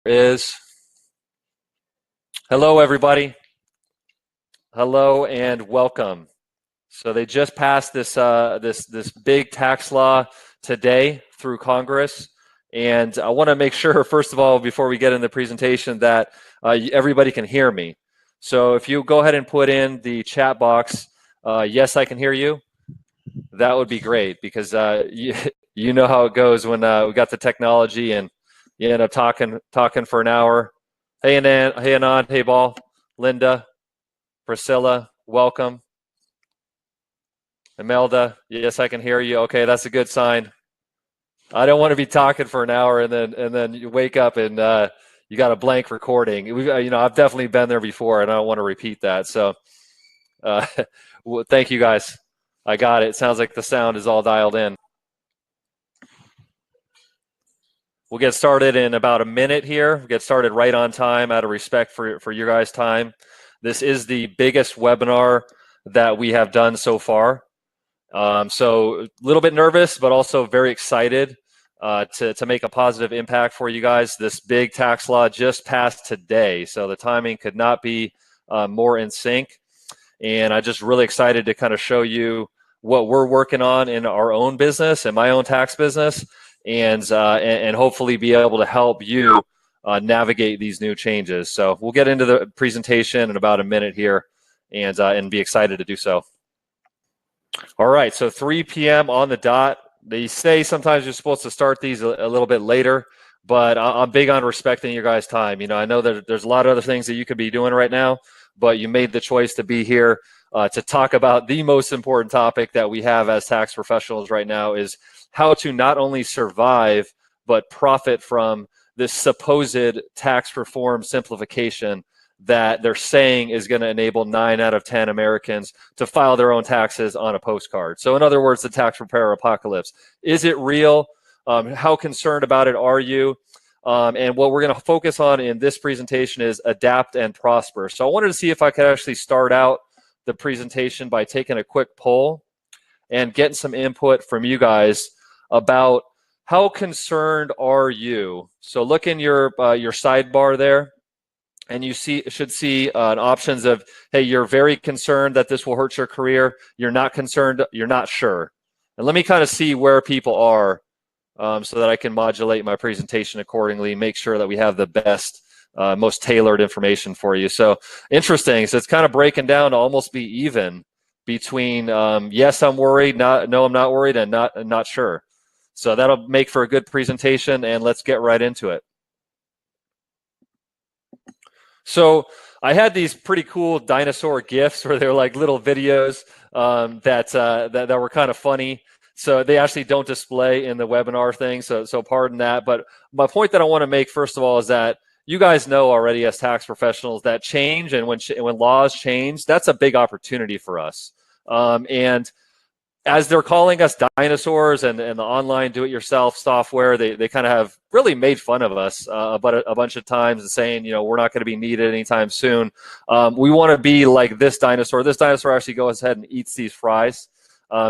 Is hello everybody. Hello and welcome. So they just passed this big tax law today through Congress, and I want to make sure first of all before we get in the presentation that everybody can hear me. So if you go ahead and put in the chat box, yes, I can hear you. That would be great because you know how it goes when we got the technology and you end up talking for an hour. Hey Anand, hey Ball, Linda, Priscilla, welcome. Imelda, yes, I can hear you. Okay, that's a good sign. I don't want to be talking for an hour and then you wake up and you got a blank recording. I've definitely been there before, and I don't want to repeat that. So, well, thank you guys. I got it. Sounds like the sound is all dialed in. We'll get started in about a minute here. We'll get started right on time out of respect for your guys' time. This is the biggest webinar that we have done so far. So a little bit nervous, but also very excited to make a positive impact for you guys. This big tax law just passed today, so the timing could not be more in sync. And I'm just really excited to kind of show you what we're working on in our own business and my own tax business, and hopefully be able to help you navigate these new changes. So we'll get into the presentation in about a minute here, and be excited to do so. All right, so 3 p.m. on the dot. They say sometimes you're supposed to start these a little bit later, but I'm big on respecting your guys' time. I know that there's a lot of other things that you could be doing right now, but you made the choice to be here to talk about the most important topic that we have as tax professionals right now, is how to not only survive, but profit from this supposed tax reform simplification that they're saying is going to enable 9 out of 10 Americans to file their own taxes on a postcard. So in other words, the tax preparer apocalypse. Is it real? How concerned about it are you? And what we're going to focus on in this presentation is adapt and prosper. So I wanted to see if I could actually start out the presentation by taking a quick poll and getting some input from you guys about how concerned are you. So look in your sidebar there, and you should see options of, hey, you're very concerned that this will hurt your career. You're not concerned. You're not sure. And let me kind of see where people are so that I can modulate my presentation accordingly, make sure that we have the best, most tailored information for you. So interesting. So it's kind of breaking down to almost be even between yes, I'm worried, no, I'm not worried, and not sure. So that'll make for a good presentation, and let's get right into it. So I had these pretty cool dinosaur GIFs where they're like little videos that were kind of funny. So they actually don't display in the webinar thing, so pardon that. But my point that I want to make first of all is that you guys know already as tax professionals that change, and when laws change, that's a big opportunity for us. And as they're calling us dinosaurs and the online do-it-yourself software, they kind of have really made fun of us a bunch of times and saying, we're not going to be needed anytime soon. We want to be like this dinosaur. This dinosaur actually goes ahead and eats these fries.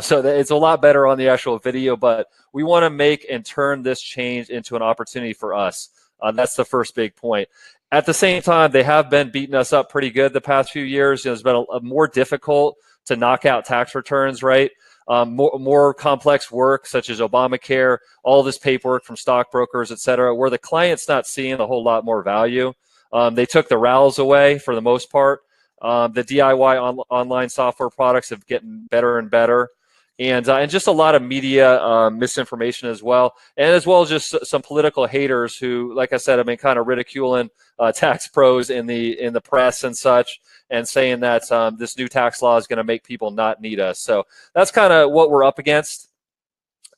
So it's a lot better on the actual video, but we want to make and turn this change into an opportunity for us. That's the first big point. At the same time, they have been beating us up pretty good the past few years. It's been a more difficult to knock out tax returns, right? More complex work such as Obamacare, all this paperwork from stockbrokers, et cetera, where the client's not seeing a whole lot more value. They took the RALs away for the most part. The DIY online software products have gotten better and better. And just a lot of media misinformation as well as just some political haters who, like I said, have been kind of ridiculing tax pros in the press and such, and saying that this new tax law is going to make people not need us. So that's kind of what we're up against.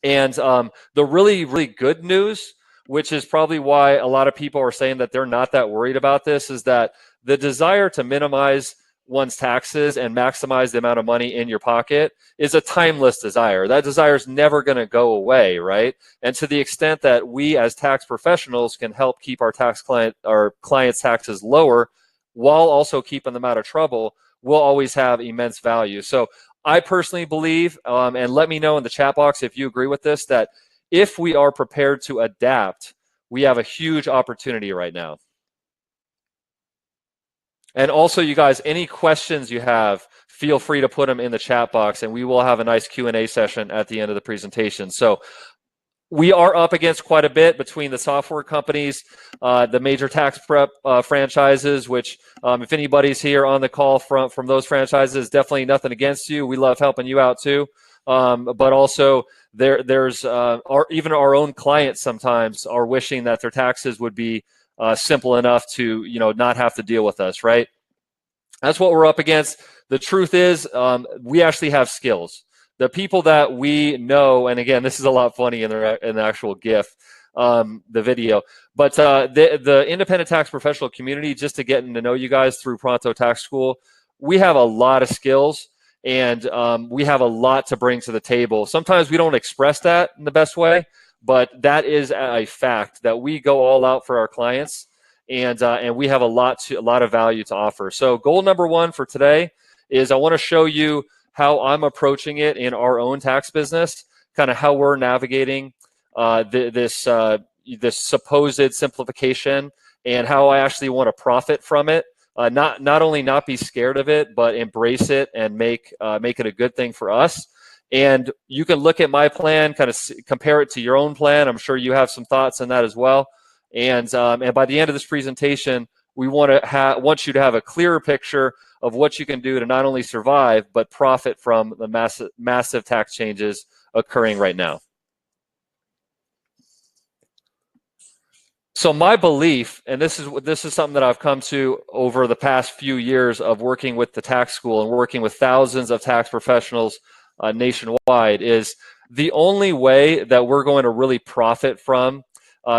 And the really, really good news, which is probably why a lot of people are saying that they're not that worried about this, is that the desire to minimize one's taxes and maximize the amount of money in your pocket is a timeless desire. That desire is never going to go away, right? And to the extent that we as tax professionals can help keep our clients' taxes lower while also keeping them out of trouble, will always have immense value. So I personally believe, and let me know in the chat box if you agree with this, that if we are prepared to adapt, we have a huge opportunity right now. And also, you guys, any questions you have, feel free to put them in the chat box, and we will have a nice Q&A session at the end of the presentation. So we are up against quite a bit between the software companies, the major tax prep franchises, which if anybody's here on the call from those franchises, definitely nothing against you. We love helping you out too. But also there's even our own clients sometimes are wishing that their taxes would be simple enough to not have to deal with us, right? That's what we're up against. The truth is we actually have skills. The people that we know, and again, this is a lot funny in the actual GIF, the video, but the independent tax professional community, just to getting to know you guys through Pronto Tax School, we have a lot of skills, and we have a lot to bring to the table. Sometimes we don't express that in the best way, but that is a fact that we go all out for our clients, and we have a lot of value to offer. So goal number one for today is I want to show you how I'm approaching it in our own tax business, kind of how we're navigating this supposed simplification, and how I actually want to profit from it. Not only not be scared of it, but embrace it and make it a good thing for us. And you can look at my plan, kind of compare it to your own plan. I'm sure you have some thoughts on that as well. And by the end of this presentation, we want you to have a clearer picture of what you can do to not only survive, but profit from the massive tax changes occurring right now. So my belief, and this is something that I've come to over the past few years of working with the tax school and working with thousands of tax professionals nationwide, is the only way that we're going to really profit from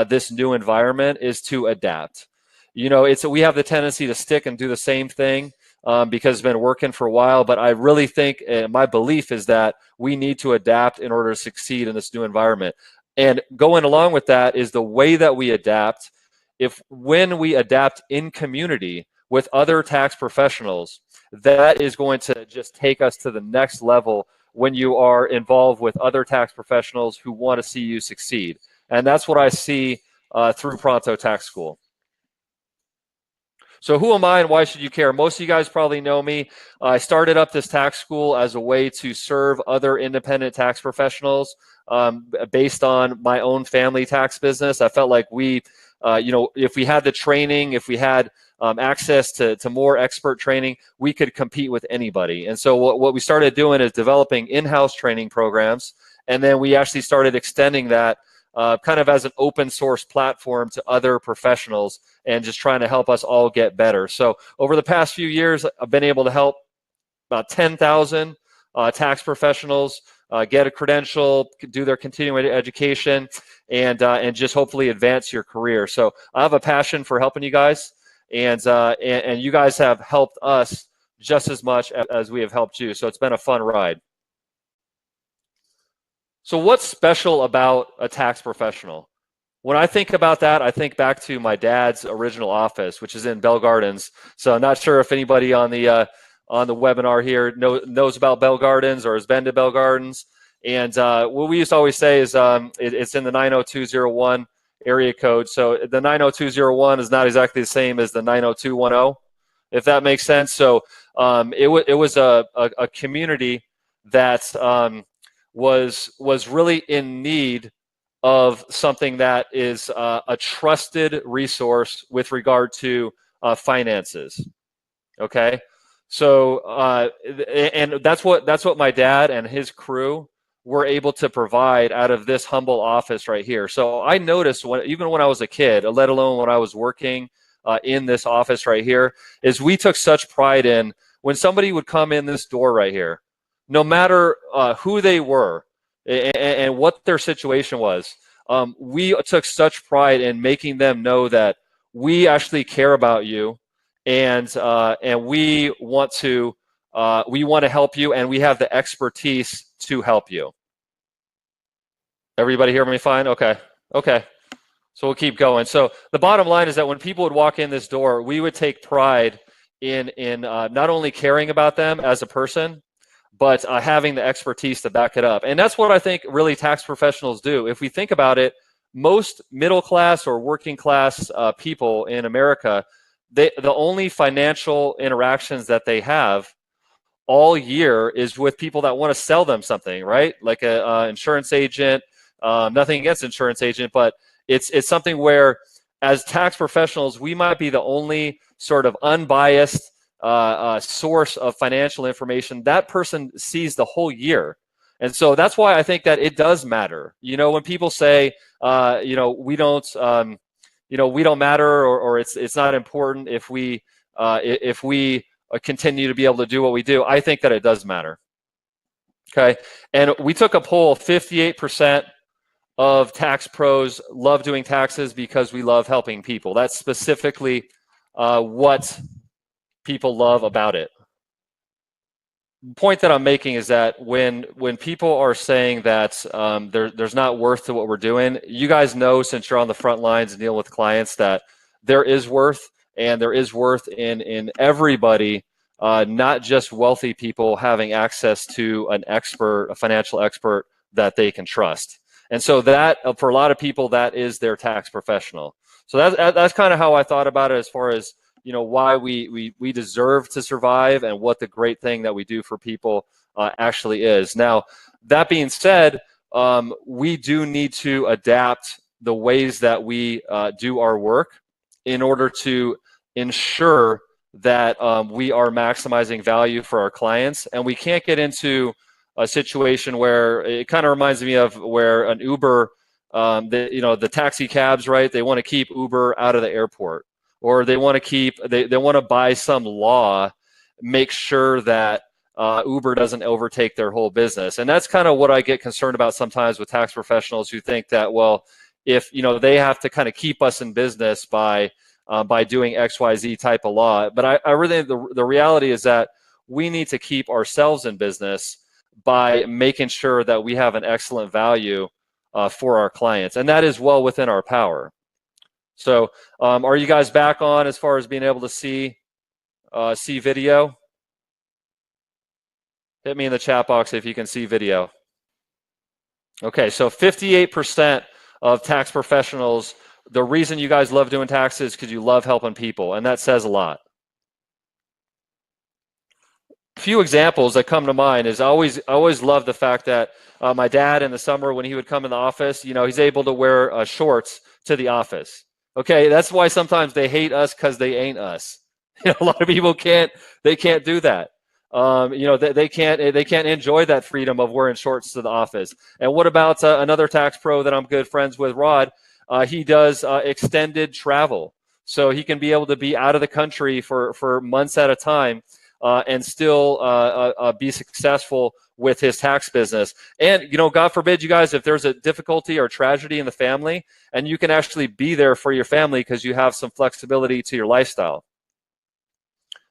this new environment is to adapt. We have the tendency to stick and do the same thing because it's been working for a while, but I really think, my belief is that we need to adapt in order to succeed in this new environment. And going along with that is the way that we adapt. When we adapt in community with other tax professionals, that is going to just take us to the next level when you are involved with other tax professionals who want to see you succeed. And that's what I see through Pronto Tax School. So who am I and why should you care? Most of you guys probably know me. I started up this tax school as a way to serve other independent tax professionals based on my own family tax business. I felt like if we had the training, if we had access to more expert training, we could compete with anybody. And so what we started doing is developing in-house training programs, and then we actually started extending that kind of as an open source platform to other professionals and just trying to help us all get better. So over the past few years, I've been able to help about 10,000 tax professionals get a credential, do their continuing education, and just hopefully advance your career. So I have a passion for helping you guys, and you guys have helped us just as much as we have helped you. So it's been a fun ride. So what's special about a tax professional? When I think about that, I think back to my dad's original office, which is in Bell Gardens. So I'm not sure if anybody on the webinar here knows about Bell Gardens or has been to Bell Gardens. And what we used to always say is it's in the 90201 area code. So the 90201 is not exactly the same as the 90210, if that makes sense. So it was a community that was really in need of something that is a trusted resource with regard to finances. Okay, so and that's what my dad and his crew were able to provide out of this humble office right here. So I noticed even when I was a kid, let alone when I was working in this office right here, is we took such pride in when somebody would come in this door right here, no matter who they were and what their situation was, we took such pride in making them know that we actually care about you, and we want to help you, and we have the expertise to help you. Everybody hear me fine? Okay. So we'll keep going. So the bottom line is that when people would walk in this door, we would take pride in not only caring about them as a person, but having the expertise to back it up. And that's what I think really tax professionals do. If we think about it, most middle class or working class people in America, the only financial interactions that they have all year is with people that want to sell them something, right? Like a insurance agent. Nothing against insurance agent, but it's something where, as tax professionals, we might be the only sort of unbiased source of financial information that person sees the whole year. And so that's why I think that it does matter. When people say, we don't, we don't matter, or it's not important if we continue to be able to do what we do, I think that it does matter. Okay, and we took a poll. 58% of tax pros love doing taxes because we love helping people. That's specifically what people love about it. The point that I'm making is that when people are saying that there's not worth to what we're doing, you guys know, since you're on the front lines and deal with clients, that there is worth, and there is worth in everybody, not just wealthy people, having access to an expert, a financial expert that they can trust. And so that, for a lot of people, that is their tax professional. So that's kind of how I thought about it, as far as why we deserve to survive, and what the great thing that we do for people actually is. Now, that being said, we do need to adapt the ways that we do our work in order to ensure that we are maximizing value for our clients. And we can't get into a situation where it kind of reminds me of where an Uber, the taxi cabs, right? They want to keep Uber out of the airport, or they want to by some law make sure that Uber doesn't overtake their whole business. And that's kind of what I get concerned about sometimes with tax professionals who think that, well, if they have to kind of keep us in business by doing XYZ type of law. But I really, the reality is that we need to keep ourselves in business by making sure that we have an excellent value for our clients, and that is well within our power. So are you guys back on as far as being able to see video? Hit me in the chat box if you can see video. Okay, so 58% of tax professionals, the reason you guys love doing taxes is because you love helping people, and that says a lot. A few examples that come to mind is I always love the fact that my dad, in the summer, when he would come in the office, he's able to wear shorts to the office. Okay, that's why sometimes they hate us, because they ain't us. A lot of people can't do that. They can't enjoy that freedom of wearing shorts to the office. And what about another tax pro that I'm good friends with, Rod? He does extended travel, so he can be able to be out of the country for months at a time and still be successful with his tax business. And God forbid, you guys, if there's a difficulty or tragedy in the family, and you can actually be there for your family because you have some flexibility to your lifestyle.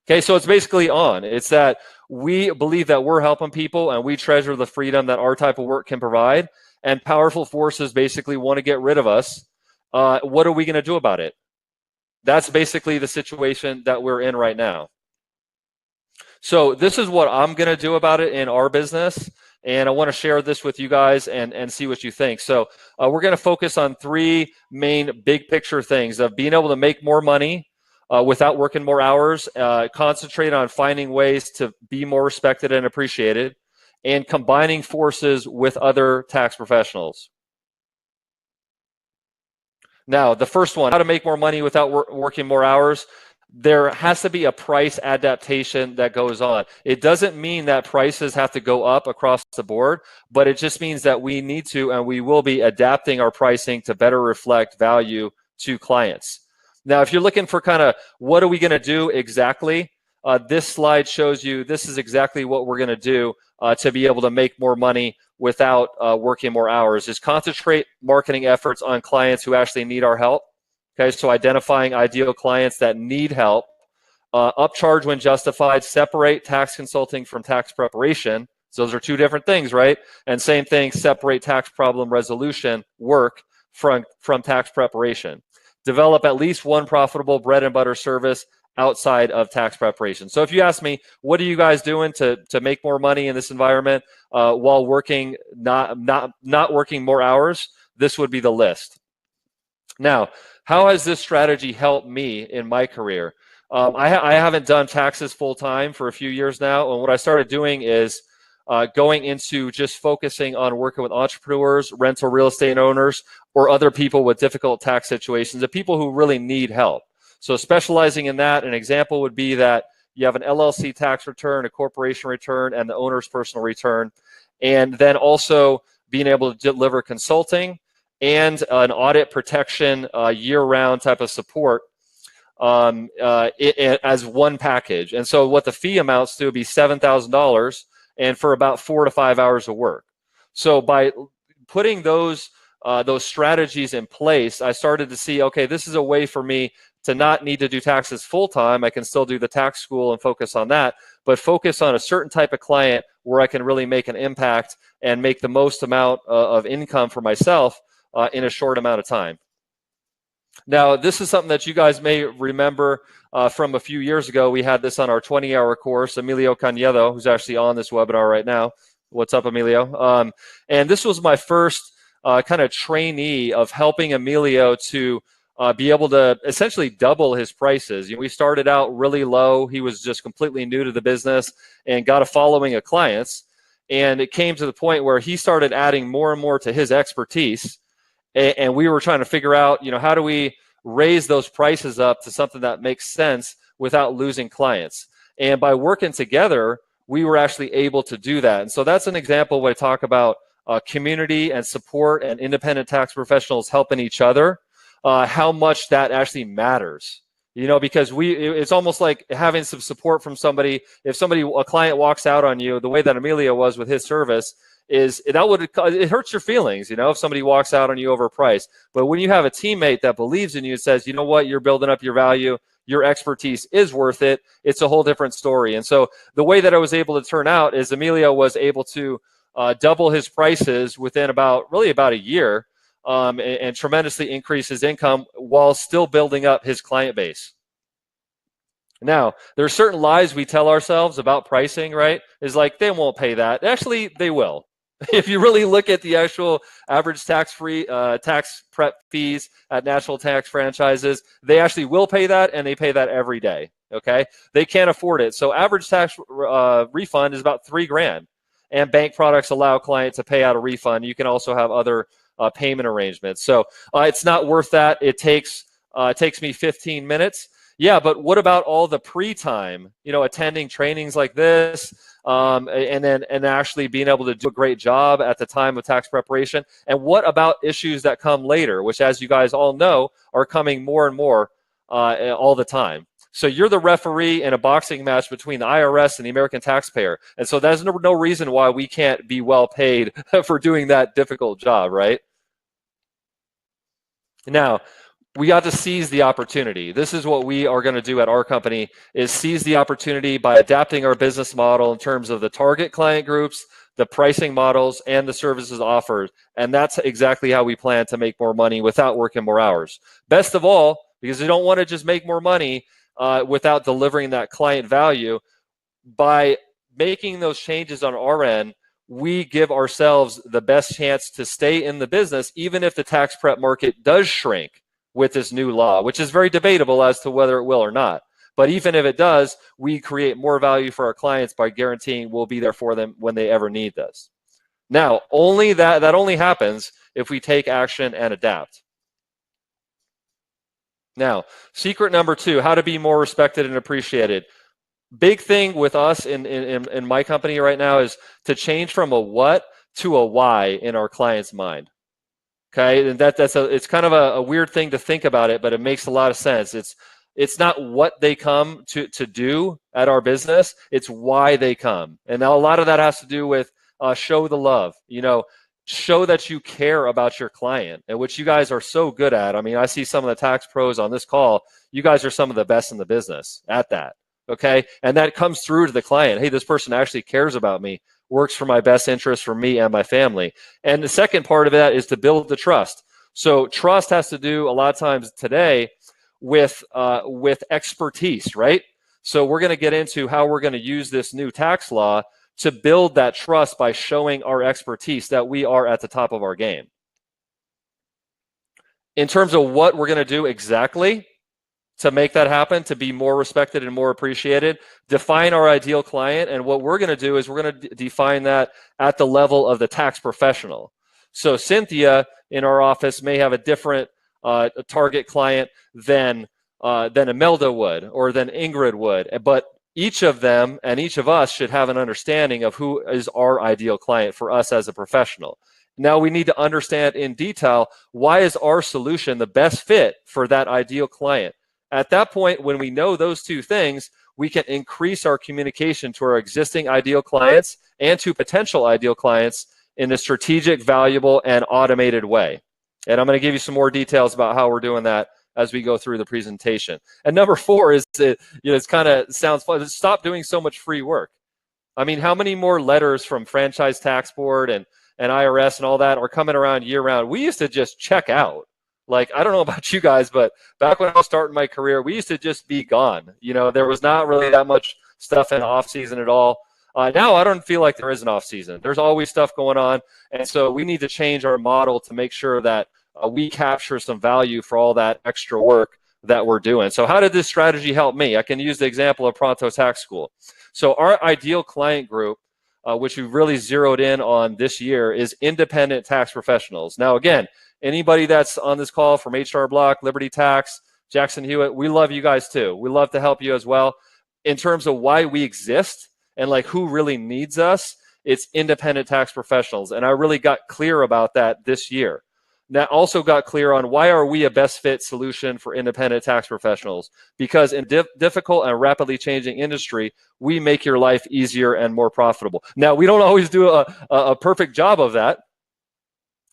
Okay, so it's basically it's that we believe that we're helping people, and we treasure the freedom that our type of work can provide, and powerful forces basically want to get rid of us. What are we going to do about it? That's basically the situation that we're in right now. So this is what I'm going to do about it in our business, and I want to share this with you guys and see what you think. So we're going to focus on three main big picture things of being able to make more money without working more hours, concentrate on finding ways to be more respected and appreciated, and combining forces with other tax professionals. Now, the first one, how to make more money without working more hours. There has to be a price adaptation that goes on. It doesn't mean that prices have to go up across the board, but it just means that we need to, and we will be, adapting our pricing to better reflect value to clients. Now, if you're looking for kind of what are we going to do exactly, this slide shows you this is exactly what we're going to do to be able to make more money without working more hours, is concentrate marketing efforts on clients who actually need our help. Okay, so identifying ideal clients that need help, upcharge when justified, separate tax consulting from tax preparation. So those are two different things, right? And same thing, separate tax problem resolution work from tax preparation. Develop at least one profitable bread and butter service outside of tax preparation. So if you ask me, what are you guys doing to make more money in this environment while working not working more hours? This would be the list. Now, how has this strategy helped me in my career? I haven't done taxes full time for a few years now, and what I started doing is going into just focusing on working with entrepreneurs, rental real estate owners, or other people with difficult tax situations, the people who really need help. So specializing in that, an example would be that you have an LLC tax return, a corporation return, and the owner's personal return, and then also being able to deliver consulting and an audit protection year-round type of support as one package. And so what the fee amounts to would be $7,000 and for about 4 to 5 hours of work. So by putting those strategies in place, I started to see, okay, this is a way for me to not need to do taxes full time. I can still do the tax school and focus on that, but focus on a certain type of client where I can really make an impact and make the most amount of income for myself in a short amount of time. Now, this is something that you guys may remember from a few years ago. We had this on our 20-hour course. Emilio Canedo, who's actually on this webinar right now. What's up, Emilio? And this was my first kind of trainee of helping Emilio to be able to essentially double his prices. We started out really low. He was just completely new to the business and got a following of clients. And it came to the point where he started adding more and more to his expertise. And we were trying to figure out, how do we raise those prices up to something that makes sense without losing clients? And by working together, we were actually able to do that. And so that's an example where I talk about community and support and independent tax professionals helping each other, how much that actually matters. Because it's almost like having some support from somebody. If a client walks out on you, the way that Emilio was with his service, it hurts your feelings, if somebody walks out on you over a price. But when you have a teammate that believes in you and says, you know what, you're building up your value, your expertise is worth it, it's a whole different story. And so the way that I was able to turn out is Emilio was able to double his prices within about a year, and tremendously increase his income while still building up his client base. Now, there are certain lies we tell ourselves about pricing, right? Is like, they won't pay that. Actually, they will. If you really look at the actual average tax-free tax prep fees at national tax franchises, they actually will pay that, and they pay that every day. Okay, they can't afford it. So average tax refund is about $3,000, and bank products allow clients to pay out a refund. You can also have other payment arrangements. So it's not worth that. It takes me 15 minutes. Yeah, but what about all the pre-time, attending trainings like this, and actually being able to do a great job at the time of tax preparation? And what about issues that come later, which, as you guys all know, are coming more and more all the time? So you're the referee in a boxing match between the IRS and the American taxpayer. And so there's no reason why we can't be well paid for doing that difficult job, right? Now, we got to seize the opportunity. This is what we are going to do at our company, is seize the opportunity by adapting our business model in terms of the target client groups, the pricing models, and the services offered. And that's exactly how we plan to make more money without working more hours. Best of all, because we don't want to just make more money without delivering that client value, by making those changes on our end, we give ourselves the best chance to stay in the business, even if the tax prep market does shrink with this new law, which is very debatable as to whether it will or not. But even if it does, we create more value for our clients by guaranteeing we'll be there for them when they ever need us. Now, that only happens if we take action and adapt. Now, secret number 2, how to be more respected and appreciated. Big thing with us in my company right now is to change from a what to a why in our client's mind. Okay, and it's kind of a weird thing to think about it, but it makes a lot of sense. It's not what they come to do at our business, it's why they come. And now a lot of that has to do with show the love, show that you care about your client, and which you guys are so good at. I mean, I see some of the tax pros on this call. You guys are some of the best in the business at that. Okay, and that comes through to the client. Hey, this person actually cares about me, works for my best interest for me and my family. And the second part of that is to build the trust. So trust has to do a lot of times today with expertise, right? So we're going to get into how we're going to use this new tax law to build that trust by showing our expertise that we are at the top of our game. In terms of what we're going to do exactly to make that happen, to be more respected and more appreciated, define our ideal client. And what we're going to do is we're going to define that at the level of the tax professional. So Cynthia in our office may have a different target client than Imelda would, or than Ingrid would. But each of them and each of us should have an understanding of who is our ideal client for us as a professional. Now we need to understand in detail, why is our solution the best fit for that ideal client? At that point, when we know those two things, we can increase our communication to our existing ideal clients and to potential ideal clients in a strategic, valuable, and automated way. And I'm going to give you some more details about how we're doing that as we go through the presentation. And number 4 is, it's kind of sounds fun. Stop doing so much free work. I mean, how many more letters from Franchise Tax Board and IRS and all that are coming around year round? We used to just check out. Like, I don't know about you guys, but back when I was starting my career, we used to just be gone. There was not really that much stuff in off season at all. Now I don't feel like there is an off season. There's always stuff going on. And so we need to change our model to make sure that we capture some value for all that extra work that we're doing. So how did this strategy help me? I can use the example of Pronto Tax School. So our ideal client group, which we've really zeroed in on this year, is independent tax professionals. Now, again, anybody that's on this call from HR Block, Liberty Tax, Jackson Hewitt, we love you guys too. We love to help you as well. In terms of why we exist and like who really needs us, it's independent tax professionals. And I really got clear about that this year. That also got clear on why are we a best fit solution for independent tax professionals? Because in difficult and rapidly changing industry, we make your life easier and more profitable. Now, we don't always do a perfect job of that,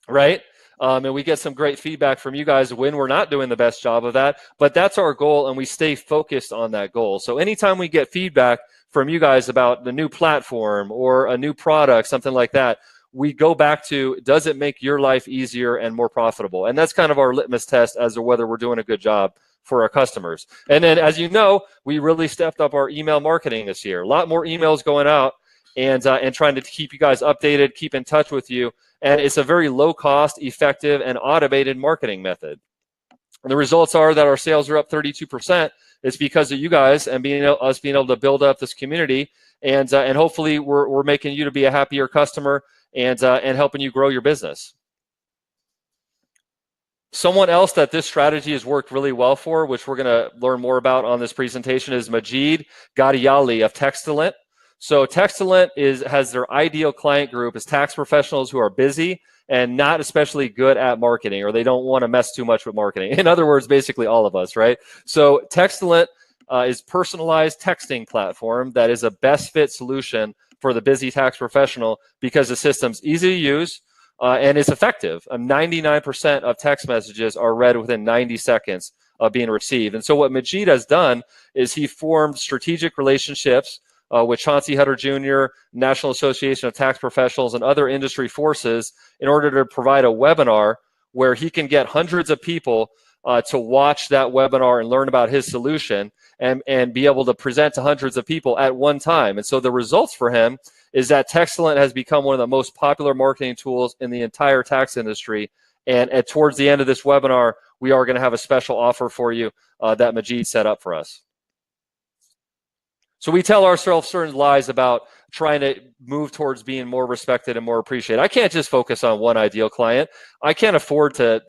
right? And we get some great feedback from you guys when we're not doing the best job of that, but that's our goal, and we stay focused on that goal. So anytime we get feedback from you guys about the new platform or a new product, something like that, we go back to, does it make your life easier and more profitable? And that's kind of our litmus test as to whether we're doing a good job for our customers. And then, as you know, we really stepped up our email marketing this year. A lot more emails going out and trying to keep you guys updated, keep in touch with you. And it's a very low cost, effective, and automated marketing method. And the results are that our sales are up 32%. It's because of you guys and us being able to build up this community. And hopefully we're making you to be a happier customer and helping you grow your business. Someone else that this strategy has worked really well for, which we're going to learn more about on this presentation, is Majid Gadiali of Textilent. So Textilent has their ideal client group as tax professionals who are busy and not especially good at marketing, or they don't want to mess too much with marketing. In other words, basically all of us, right? So Textilent is personalized texting platform that is a best fit solution for the busy tax professional because the system's easy to use and it's effective. 99% of text messages are read within 90 seconds of being received. And so what Majid has done is he formed strategic relationships with Chauncey Hutter Jr., National Association of Tax Professionals, and other industry forces in order to provide a webinar where he can get hundreds of people to watch that webinar and learn about his solution and be able to present to hundreds of people at one time. And so the results for him is that Textilent has become one of the most popular marketing tools in the entire tax industry. And towards the end of this webinar, we are going to have a special offer for you that Majid set up for us. So we tell ourselves certain lies about trying to move towards being more respected and more appreciated. I can't just focus on one ideal client. I can't afford to,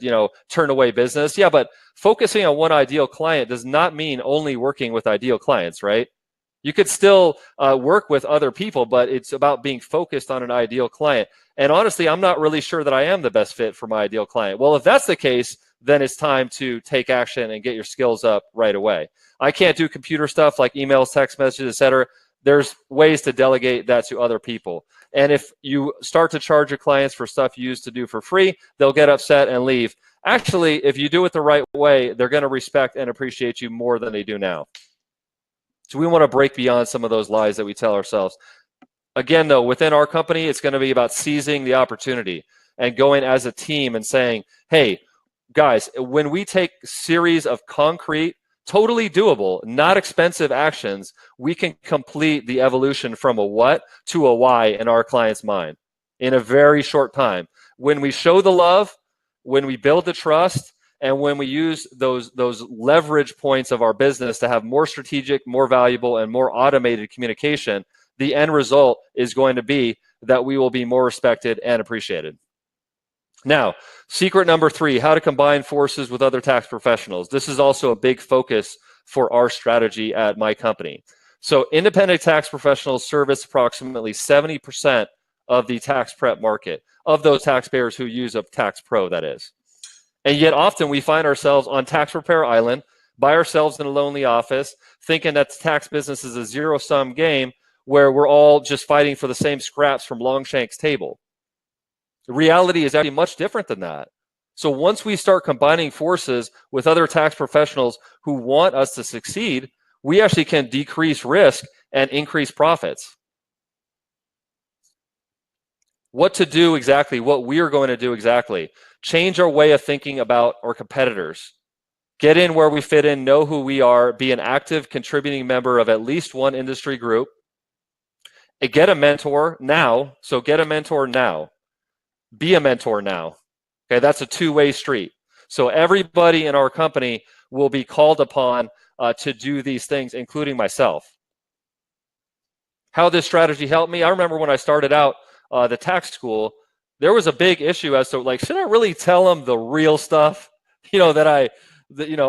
turn away business. Yeah, but focusing on one ideal client does not mean only working with ideal clients, right? You could still work with other people, but it's about being focused on an ideal client. And honestly, I'm not really sure that I am the best fit for my ideal client. Well, if that's the case, then it's time to take action and get your skills up right away. I can't do computer stuff like emails, text messages, etc. There's ways to delegate that to other people. And if you start to charge your clients for stuff you used to do for free, they'll get upset and leave. Actually, if you do it the right way, they're going to respect and appreciate you more than they do now. So we want to break beyond some of those lies that we tell ourselves. Again, though, within our company, it's going to be about seizing the opportunity and going as a team and saying, hey, guys, when we take a series of concrete, totally doable, not expensive actions, we can complete the evolution from a what to a why in our client's mind in a very short time. When we show the love, when we build the trust, And when we use those leverage points of our business to have more strategic, more valuable, and more automated communication, the end result is going to be that we will be more respected and appreciated. Now, secret number 3, how to combine forces with other tax professionals. This is also a big focus for our strategy at my company. So independent tax professionals service approximately 70% of the tax prep market, of those taxpayers who use a tax pro, that is. And yet often we find ourselves on Tax Repair Island by ourselves in a lonely office, thinking that the tax business is a zero-sum game where we're all just fighting for the same scraps from Longshank's table. The reality is actually much different than that. So once we start combining forces with other tax professionals who want us to succeed, we actually can decrease risk and increase profits. What to do exactly, what we are going to do exactly. Change our way of thinking about our competitors. Get in where we fit in, know who we are, be an active contributing member of at least one industry group. And get a mentor now. So get a mentor now. Be a mentor now. Okay, that's a two-way street. So everybody in our company will be called upon to do these things, including myself. How this strategy helped me? I remember when I started out the tax school, there was a big issue as to, like, should I really tell them the real stuff? You know,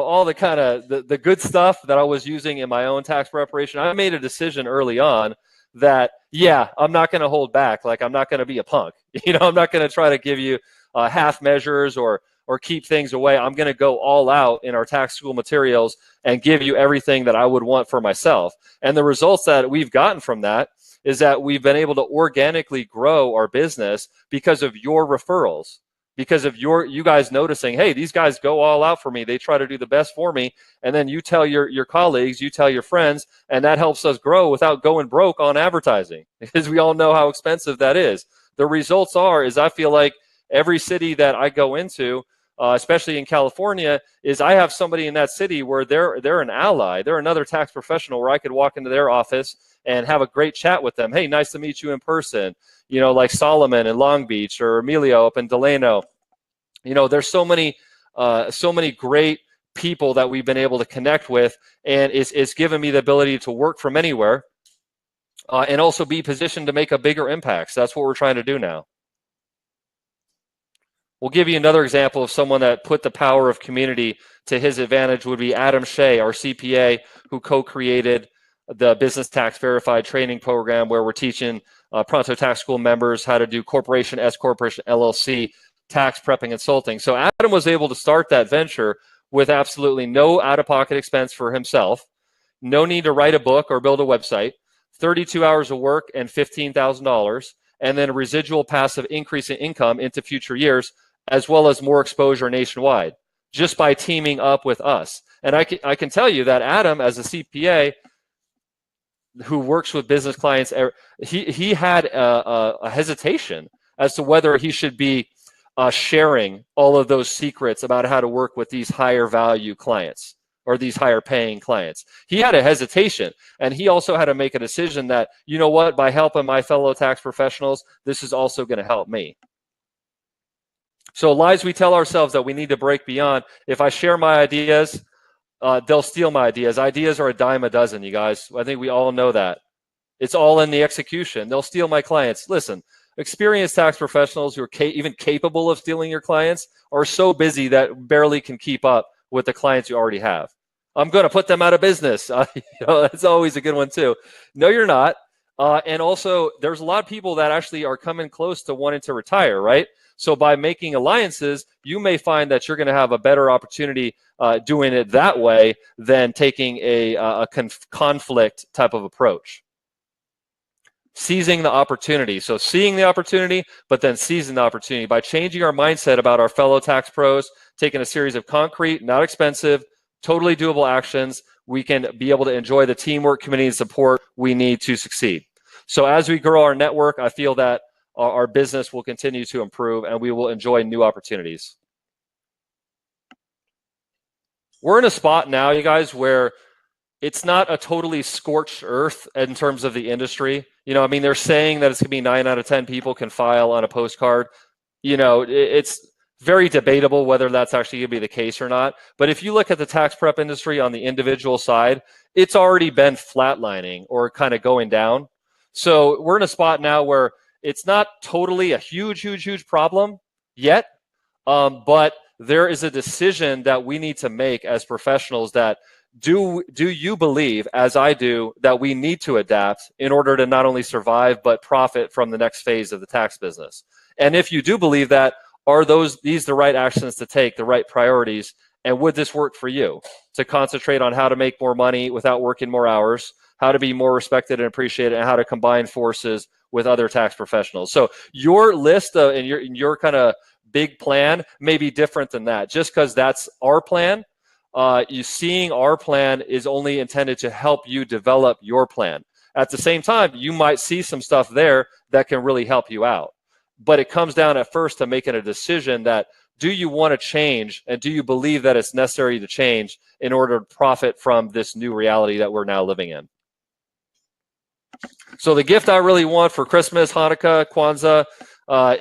all the kind of the good stuff that I was using in my own tax preparation. I made a decision early on that, yeah, I'm not going to hold back. Like, I'm not going to be a punk. You know, I'm not going to try to give you half measures or keep things away. I'm going to go all out in our tax school materials and give you everything that I would want for myself. And the results that we've gotten from that is that we've been able to organically grow our business because of your referrals, because of you guys noticing, hey, these guys go all out for me. They try to do the best for me. And then you tell your colleagues, you tell your friends, and that helps us grow without going broke on advertising, because we all know how expensive that is. The results is I feel like every city that I go into, especially in California, is I have somebody in that city where they're an ally. They're another tax professional where I could walk into their office and have a great chat with them. Hey, nice to meet you in person. You know, like Solomon in Long Beach or Emilio up in Delano. You know, there's so many great people that we've been able to connect with, and it's given me the ability to work from anywhere and also be positioned to make a bigger impact. So that's what we're trying to do now. We'll give you another example of someone that put the power of community to his advantage. Would be Adam Shea, our CPA, who co-created the Business Tax Verified training program, where we're teaching Pronto Tax School members how to do corporation, S corporation, LLC, tax prep and consulting. So Adam was able to start that venture with absolutely no out-of-pocket expense for himself, no need to write a book or build a website, 32 hours of work and $15,000, and then a residual passive increase in income into future years, as well as more exposure nationwide, just by teaming up with us. And I can tell you that Adam, as a CPA who works with business clients, he had a hesitation as to whether he should be sharing all of those secrets about how to work with these higher value clients or these higher paying clients. He had a hesitation, and he also had to make a decision that, you know what, by helping my fellow tax professionals, this is also going to help me. So lies we tell ourselves that we need to break beyond. If I share my ideas, they'll steal my ideas. Ideas are a dime a dozen, you guys. I think we all know that. It's all in the execution. They'll steal my clients. Listen, experienced tax professionals who are even capable of stealing your clients are so busy that barely can keep up with the clients you already have. I'm going to put them out of business. That's always a good one too. No, you're not. And also, there's a lot of people that actually are coming close to wanting to retire, right? So by making alliances, you may find that you're going to have a better opportunity doing it that way than taking a conflict type of approach. Seizing the opportunity. So seeing the opportunity, but then seizing the opportunity by changing our mindset about our fellow tax pros, taking a series of concrete, not expensive, totally doable actions, we can be able to enjoy the teamwork, community, and support we need to succeed. So as we grow our network, I feel that our business will continue to improve and we will enjoy new opportunities. We're in a spot now, you guys, where it's not a totally scorched earth in terms of the industry. You know, I mean, they're saying that it's going to be 9 out of 10 people can file on a postcard. You know, Very debatable whether that's actually going to be the case or not. But if you look at the tax prep industry on the individual side, it's already been flatlining or kind of going down. So we're in a spot now where it's not totally a huge problem yet, but there is a decision that we need to make as professionals that do you believe, as I do, that we need to adapt in order to not only survive but profit from the next phase of the tax business? And if you do believe that, are these the right actions to take, the right priorities, and would this work for you to concentrate on how to make more money without working more hours, how to be more respected and appreciated, and how to combine forces with other tax professionals? So your list and your kind of big plan may be different than that. Just because that's our plan, you seeing our plan is only intended to help you develop your plan. At the same time, you might see some stuff there that can really help you out. But it comes down at first to making a decision that, do you want to change, and do you believe that it's necessary to change in order to profit from this new reality that we're now living in? So the gift I really want for Christmas, Hanukkah, Kwanzaa,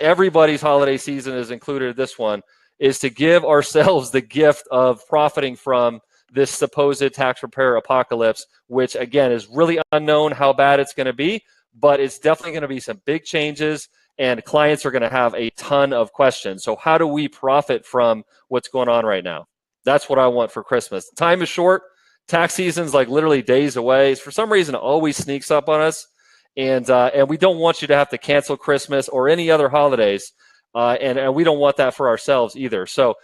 everybody's holiday season is included. This one is to give ourselves the gift of profiting from this supposed tax repair apocalypse, which again is really unknown how bad it's going to be, but it's definitely going to be some big changes. And clients are going to have a ton of questions. So how do we profit from what's going on right now? That's what I want for Christmas. Time is short. Tax season's like literally days away. For some reason, it always sneaks up on us. And we don't want you to have to cancel Christmas or any other holidays. And we don't want that for ourselves either. So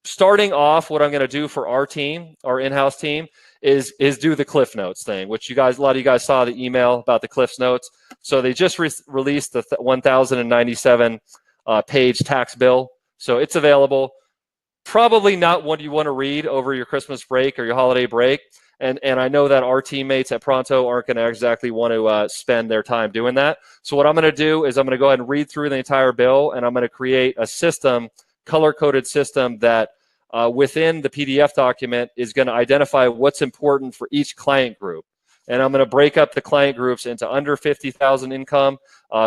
starting off, what I'm going to do for our team, our in-house team, is do the Cliff Notes thing, which a lot of you guys saw the email about the Cliff Notes. So they just released the 1,097 page tax bill. So it's available. Probably not what you want to read over your Christmas break or your holiday break. And I know that our teammates at Pronto aren't going to exactly want to spend their time doing that. So what I'm going to do is I'm going to go ahead and read through the entire bill, and I'm going to create a system, color-coded system that within the PDF document is going to identify what's important for each client group. And I'm going to break up the client groups into under 50,000 income,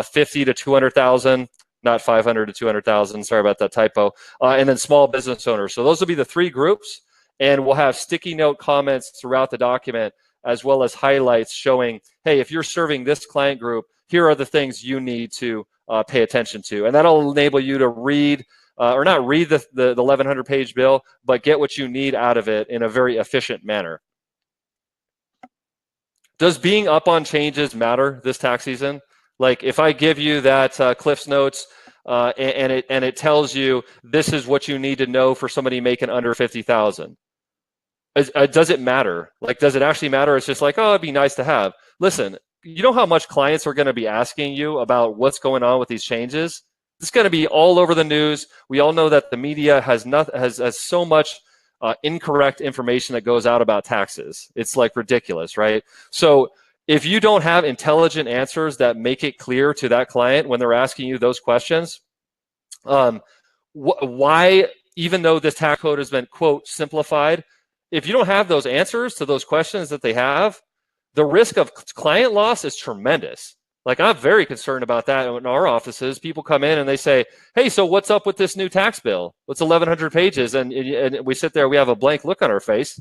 50 to 200,000, not 500 to 200,000, sorry about that typo, and then small business owners. So those will be the three groups, and we'll have sticky note comments throughout the document, as well as highlights showing, hey, if you're serving this client group, here are the things you need to pay attention to. And that'll enable you to read, or not read the 1,100-page bill, but get what you need out of it in a very efficient manner. Does being up on changes matter this tax season? Like if I give you that Cliff's Notes and it tells you this is what you need to know for somebody making under 50,000, does it matter? Like, does it actually matter? It's just like, oh, it'd be nice to have. Listen, you know how much clients are going to be asking you about what's going on with these changes? It's going to be all over the news. We all know that the media has so much incorrect information that goes out about taxes. It's like ridiculous, right? So if you don't have intelligent answers that make it clear to that client when they're asking you those questions, why, even though this tax code has been, quote, simplified, if you don't have those answers to those questions that they have, the risk of client loss is tremendous. Like, I'm very concerned about that in our offices. People come in and they say, hey, so what's up with this new tax bill? It's 1,100 pages. And we sit there, we have a blank look on our face.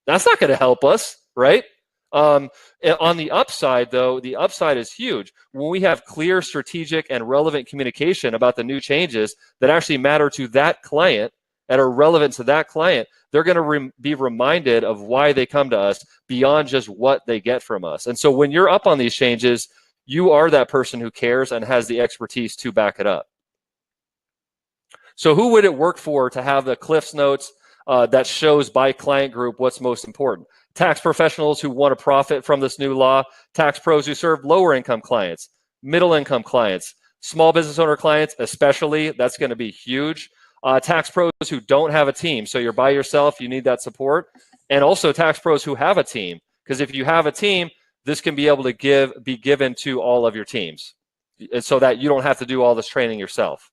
That's not going to help us, right? On the upside, though, the upside is huge. When we have clear, strategic, and relevant communication about the new changes that actually matter to that client, that are relevant to that client, they're going to be reminded of why they come to us beyond just what they get from us. And so when you're up on these changes, you are that person who cares and has the expertise to back it up. So who would it work for to have the Cliff's Notes that shows by client group what's most important? Tax professionals who want to profit from this new law, tax pros who serve lower income clients, middle income clients, small business owner clients especially, that's going to be huge. Tax pros who don't have a team, so you're by yourself, you need that support. And also tax pros who have a team, because if you have a team, this can be able to be given to all of your teams so that you don't have to do all this training yourself.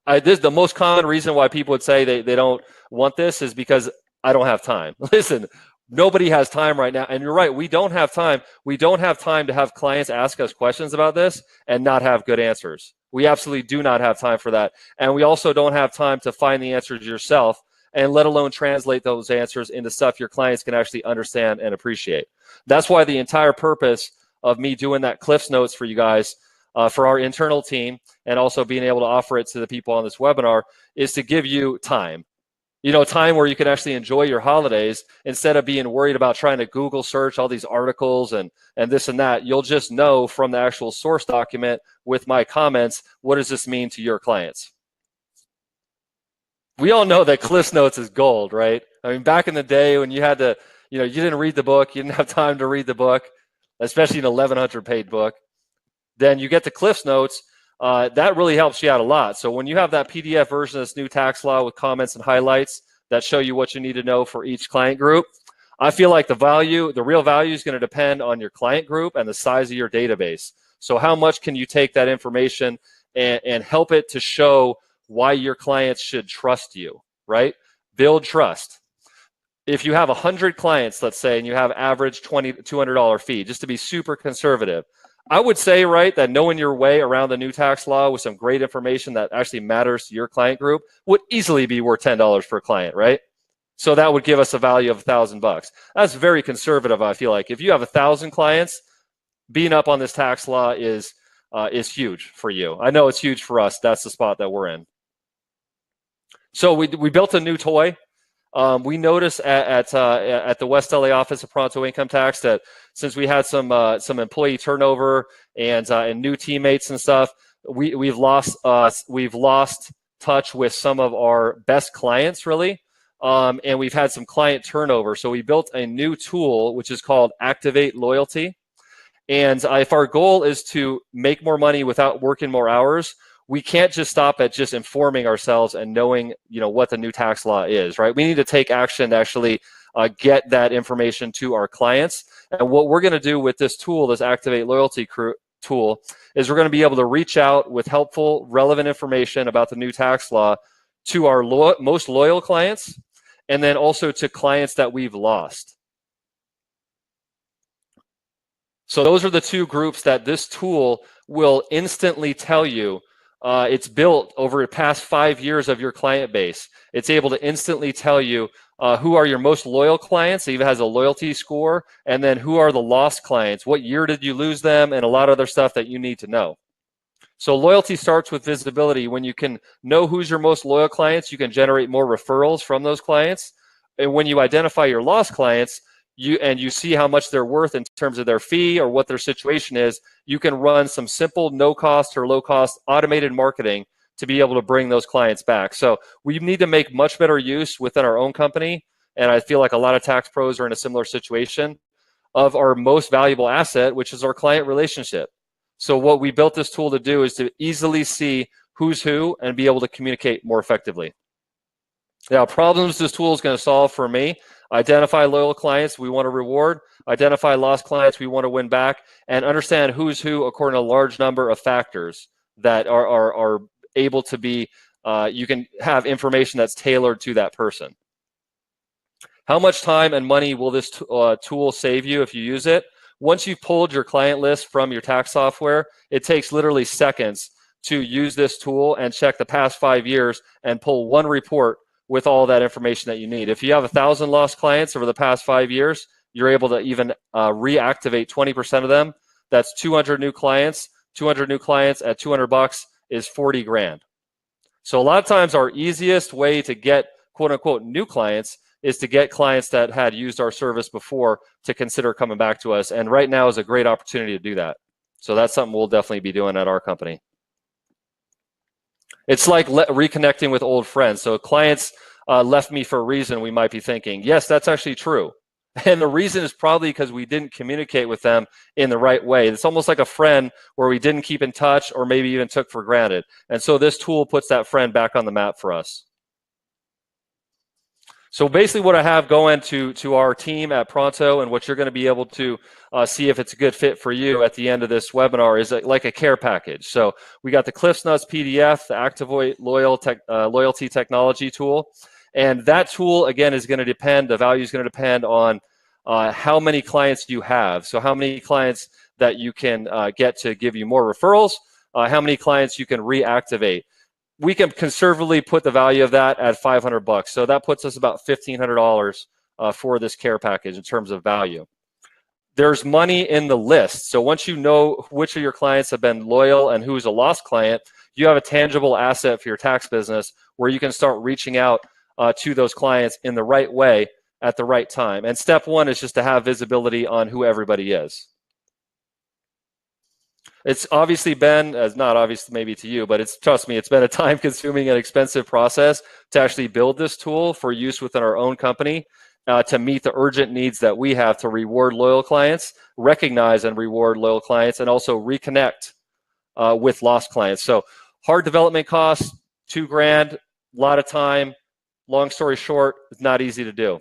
The most common reason why people would say they don't want this is because I don't have time. Listen, Nobody has time right now. And you're right, we don't have time. We don't have time to have clients ask us questions about this and not have good answers. We absolutely do not have time for that. And we also don't have time to find the answers yourself, and let alone translate those answers into stuff your clients can actually understand and appreciate. That's why the entire purpose of me doing that Cliff's Notes for you guys, for our internal team, and also being able to offer it to the people on this webinar, is to give you time. You know, time where you can actually enjoy your holidays instead of being worried about trying to Google search all these articles and this and that. You'll just know from the actual source document with my comments, what does this mean to your clients? We all know that Cliff's Notes is gold, right? I mean, back in the day when you had to, you know, you didn't read the book, you didn't have time to read the book, especially an 1,100-page book, then you get the Cliff's Notes. That really helps you out a lot. So when you have that PDF version of this new tax law with comments and highlights that show you what you need to know for each client group, I feel like the real value is going to depend on your client group and the size of your database. So how much can you take that information and help it to show why your clients should trust you, right? Build trust. If you have 100 clients, let's say, and you have average $200 fee, just to be super conservative, I would say, right, that knowing your way around the new tax law with some great information that actually matters to your client group would easily be worth $10 per client, right? So that would give us a value of $1,000. That's very conservative, I feel like. If you have 1,000 clients, being up on this tax law is huge for you. I know it's huge for us. That's the spot that we're in. So we built a new toy. We noticed at the West LA office of Pronto Income Tax that since we had some employee turnover and new teammates and stuff, we've lost touch with some of our best clients, really, and we've had some client turnover. So we built a new tool which is called Activate Loyalty. And if our goal is to make more money without working more hours, we can't just stop at just informing ourselves and knowing, you know, what the new tax law is, right? We need to take action to actually get that information to our clients. And what we're going to do with this tool, this Activate Loyalty tool, is we're going to be able to reach out with helpful, relevant information about the new tax law to our most loyal clients, and then also to clients that we've lost. So those are the two groups that this tool will instantly tell you. It's built over the past 5 years of your client base. It's able to instantly tell you who are your most loyal clients. It even has a loyalty score. And then who are the lost clients? What year did you lose them? And a lot of other stuff that you need to know. So loyalty starts with visibility. When you can know who's your most loyal clients, you can generate more referrals from those clients. And when you identify your lost clients, you see how much they're worth in terms of their fee or what their situation is, you can run some simple no-cost or low-cost automated marketing to be able to bring those clients back. So we need to make much better use within our own company, and I feel like a lot of tax pros are in a similar situation, of our most valuable asset, which is our client relationship. So what we built this tool to do is to easily see who's who and be able to communicate more effectively. Now, problems this tool is going to solve for me: identify loyal clients we want to reward, identify lost clients we want to win back, and understand who's who according to a large number of factors that are able to be, you can have information that's tailored to that person. How much time and money will this tool save you if you use it? Once you've pulled your client list from your tax software, it takes literally seconds to use this tool and check the past 5 years and pull one report with all that information that you need. If you have 1,000 lost clients over the past 5 years, you're able to even reactivate 20% of them. That's 200 new clients. 200 new clients at $200 is 40 grand. So a lot of times our easiest way to get quote unquote new clients is to get clients that had used our service before to consider coming back to us. And right now is a great opportunity to do that. So that's something we'll definitely be doing at our company. It's like reconnecting with old friends. So clients left me for a reason, we might be thinking. Yes, that's actually true. And the reason is probably because we didn't communicate with them in the right way. It's almost like a friend where we didn't keep in touch or maybe even took for granted. And so this tool puts that friend back on the map for us. So basically what I have going to our team at Pronto, and what you're going to be able to see if it's a good fit for you at the end of this webinar, is like a care package. So we got the Cliff's Notes PDF, the Activate Loyalty Technology tool. And that tool, again, is going to depend, the value is going to depend on how many clients you have. So how many clients that you can get to give you more referrals, how many clients you can reactivate. We can conservatively put the value of that at $500. So that puts us about $1,500 for this care package in terms of value. There's money in the list. So once you know which of your clients have been loyal and who's a lost client, you have a tangible asset for your tax business where you can start reaching out to those clients in the right way at the right time. And step one is just to have visibility on who everybody is. It's obviously been, as not obvious maybe to you, but trust me, it's been a time-consuming and expensive process to actually build this tool for use within our own company to meet the urgent needs that we have to reward loyal clients, recognize and reward loyal clients, and also reconnect with lost clients. So hard development costs, $2,000, a lot of time. Long story short, it's not easy to do.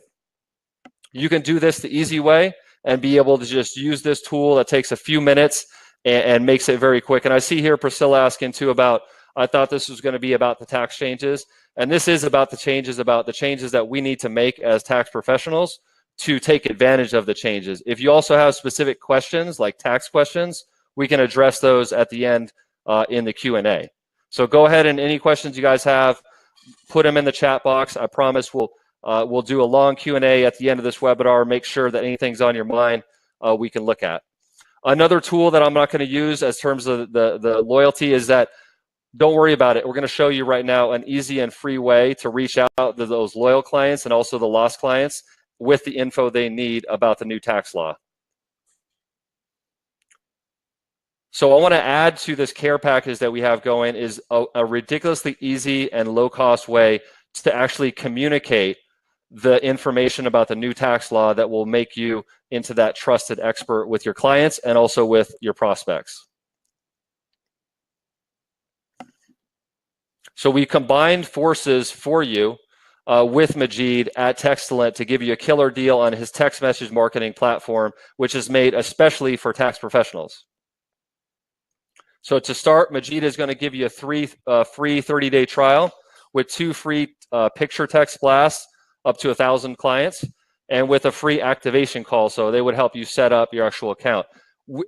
You can do this the easy way and be able to just use this tool that takes a few minutes and makes it very quick. And I see here Priscilla asking too about, I thought this was going to be about the tax changes. And this is about the changes that we need to make as tax professionals to take advantage of the changes. If you also have specific questions, like tax questions, we can address those at the end in the Q&A. So go ahead and any questions you guys have, put them in the chat box. I promise we'll do a long Q&A at the end of this webinar, make sure that anything's on your mind we can look at. Another tool that I'm not going to use as terms of the loyalty is that don't worry about it. We're going to show you right now an easy and free way to reach out to those loyal clients and also the lost clients with the info they need about the new tax law. So I want to add to this care package that we have going is a ridiculously easy and low-cost way to actually communicate the information about the new tax law that will make you into that trusted expert with your clients and also with your prospects. So we combined forces for you with Majid at Textalent to give you a killer deal on his text message marketing platform, which is made especially for tax professionals. So to start, Majid is going to give you a free 30-day trial with 2 free picture text blasts up to 1,000 clients, and with a free activation call, so they would help you set up your actual account.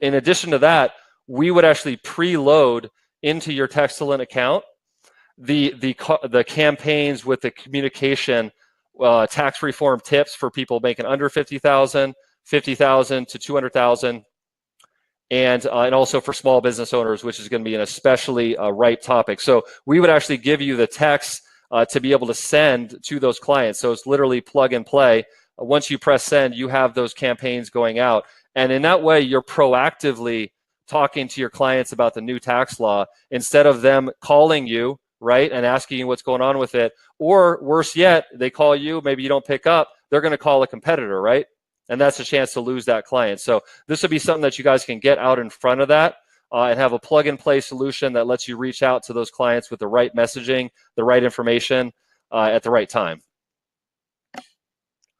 In addition to that, we would actually preload into your Textalent account the campaigns with the communication tax reform tips for people making under 50,000, 50,000 to 200,000, and also for small business owners, which is going to be an especially ripe topic. So we would actually give you the text to be able to send to those clients. So it's literally plug and play. Once you press send, you have those campaigns going out. And in that way, you're proactively talking to your clients about the new tax law instead of them calling you, right, and asking you what's going on with it. Or worse yet, they call you, maybe you don't pick up, they're going to call a competitor, right? And that's a chance to lose that client. So this would be something that you guys can get out in front of that and have a plug-and-play solution that lets you reach out to those clients with the right messaging, the right information at the right time.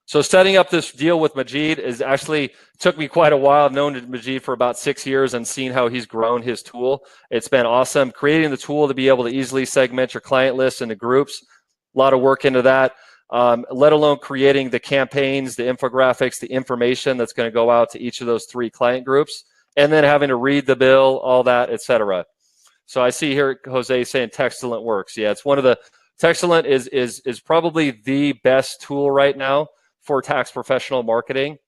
So setting up this deal with Majid is actually took me quite a while. I've known Majid for about 6 years and seen how he's grown his tool. It's been awesome. Creating the tool to be able to easily segment your client list into groups, a lot of work into that, let alone creating the campaigns, the infographics, the information that's going to go out to each of those 3 client groups, and then having to read the bill, all that, etc. So I see here Jose saying Textalent works. Yeah, it's one of the, Textalent is probably the best tool right now for tax professional marketing,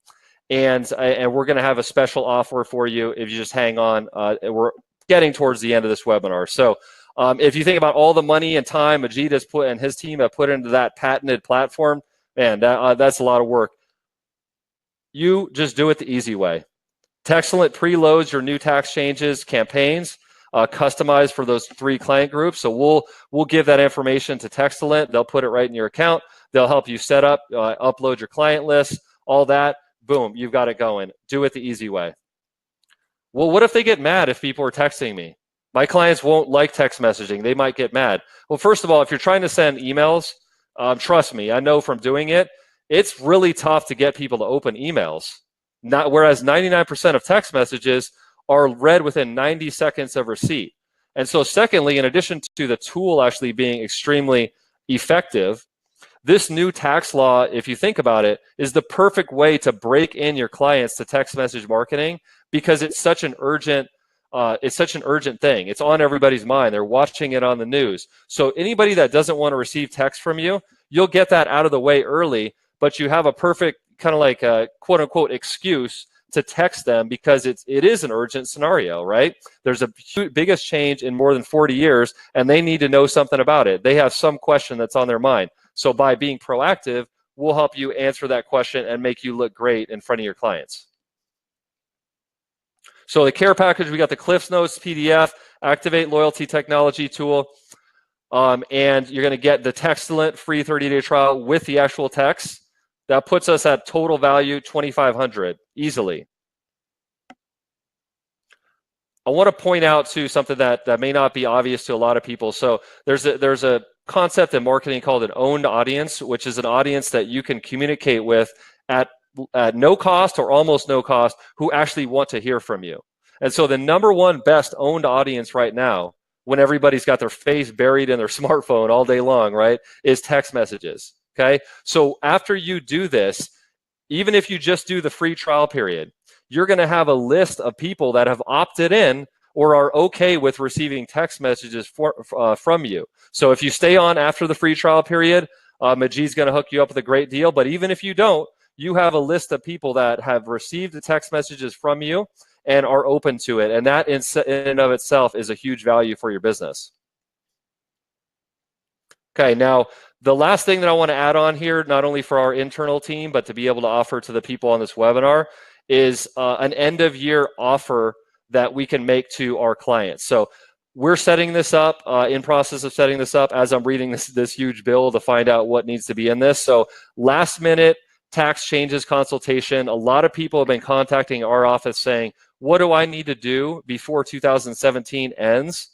and we're going to have a special offer for you if you just hang on. We're getting towards the end of this webinar. So if you think about all the money and time Majid has put and his team have put into that patented platform, man, that's a lot of work. You just do it the easy way. Textalent preloads your new tax changes campaigns, customized for those 3 client groups. So we'll give that information to Textalent. They'll put it right in your account. They'll help you set up, upload your client list, all that. Boom, you've got it going. Do it the easy way. Well, what if they get mad if people are texting me? My clients won't like text messaging. They might get mad. Well, first of all, if you're trying to send emails, trust me, I know from doing it, it's really tough to get people to open emails. Whereas 99% of text messages are read within 90 seconds of receipt. And so secondly, in addition to the tool actually being extremely effective, this new tax law, if you think about it, is the perfect way to break in your clients to text message marketing, because it's such an urgent thing. It's on everybody's mind. They're watching it on the news. So anybody that doesn't want to receive text from you, you'll get that out of the way early, but you have a perfect kind of like a quote unquote excuse to text them, because it is an urgent scenario, right? There's a biggest change in more than 40 years, and they need to know something about it. They have some question that's on their mind. So by being proactive, we'll help you answer that question and make you look great in front of your clients. So the care package, we got the Cliffs Notes PDF, Activate Loyalty Technology Tool, and you're going to get the Textilent free 30-day trial with the actual text. That puts us at total value $2,500 easily. I want to point out to something that may not be obvious to a lot of people. So there's a concept in marketing called an owned audience, which is an audience that you can communicate with at no cost or almost no cost, who actually want to hear from you. And so the #1 best owned audience right now, when everybody's got their face buried in their smartphone all day long, right, is text messages. Okay, so after you do this, even if you just do the free trial period, you're going to have a list of people that have opted in or are okay with receiving text messages from you. So if you stay on after the free trial period, Majid's going to hook you up with a great deal. But even if you don't, you have a list of people that have received the text messages from you and are open to it. And that in and of itself is a huge value for your business. Okay, now the last thing that I want to add on here, not only for our internal team, but to be able to offer to the people on this webinar, is an end of year offer that we can make to our clients. So we're setting this up, in process of setting this up as I'm reading this huge bill to find out what needs to be in this. So last minute tax changes consultation. A lot of people have been contacting our office saying, what do I need to do before 2017 ends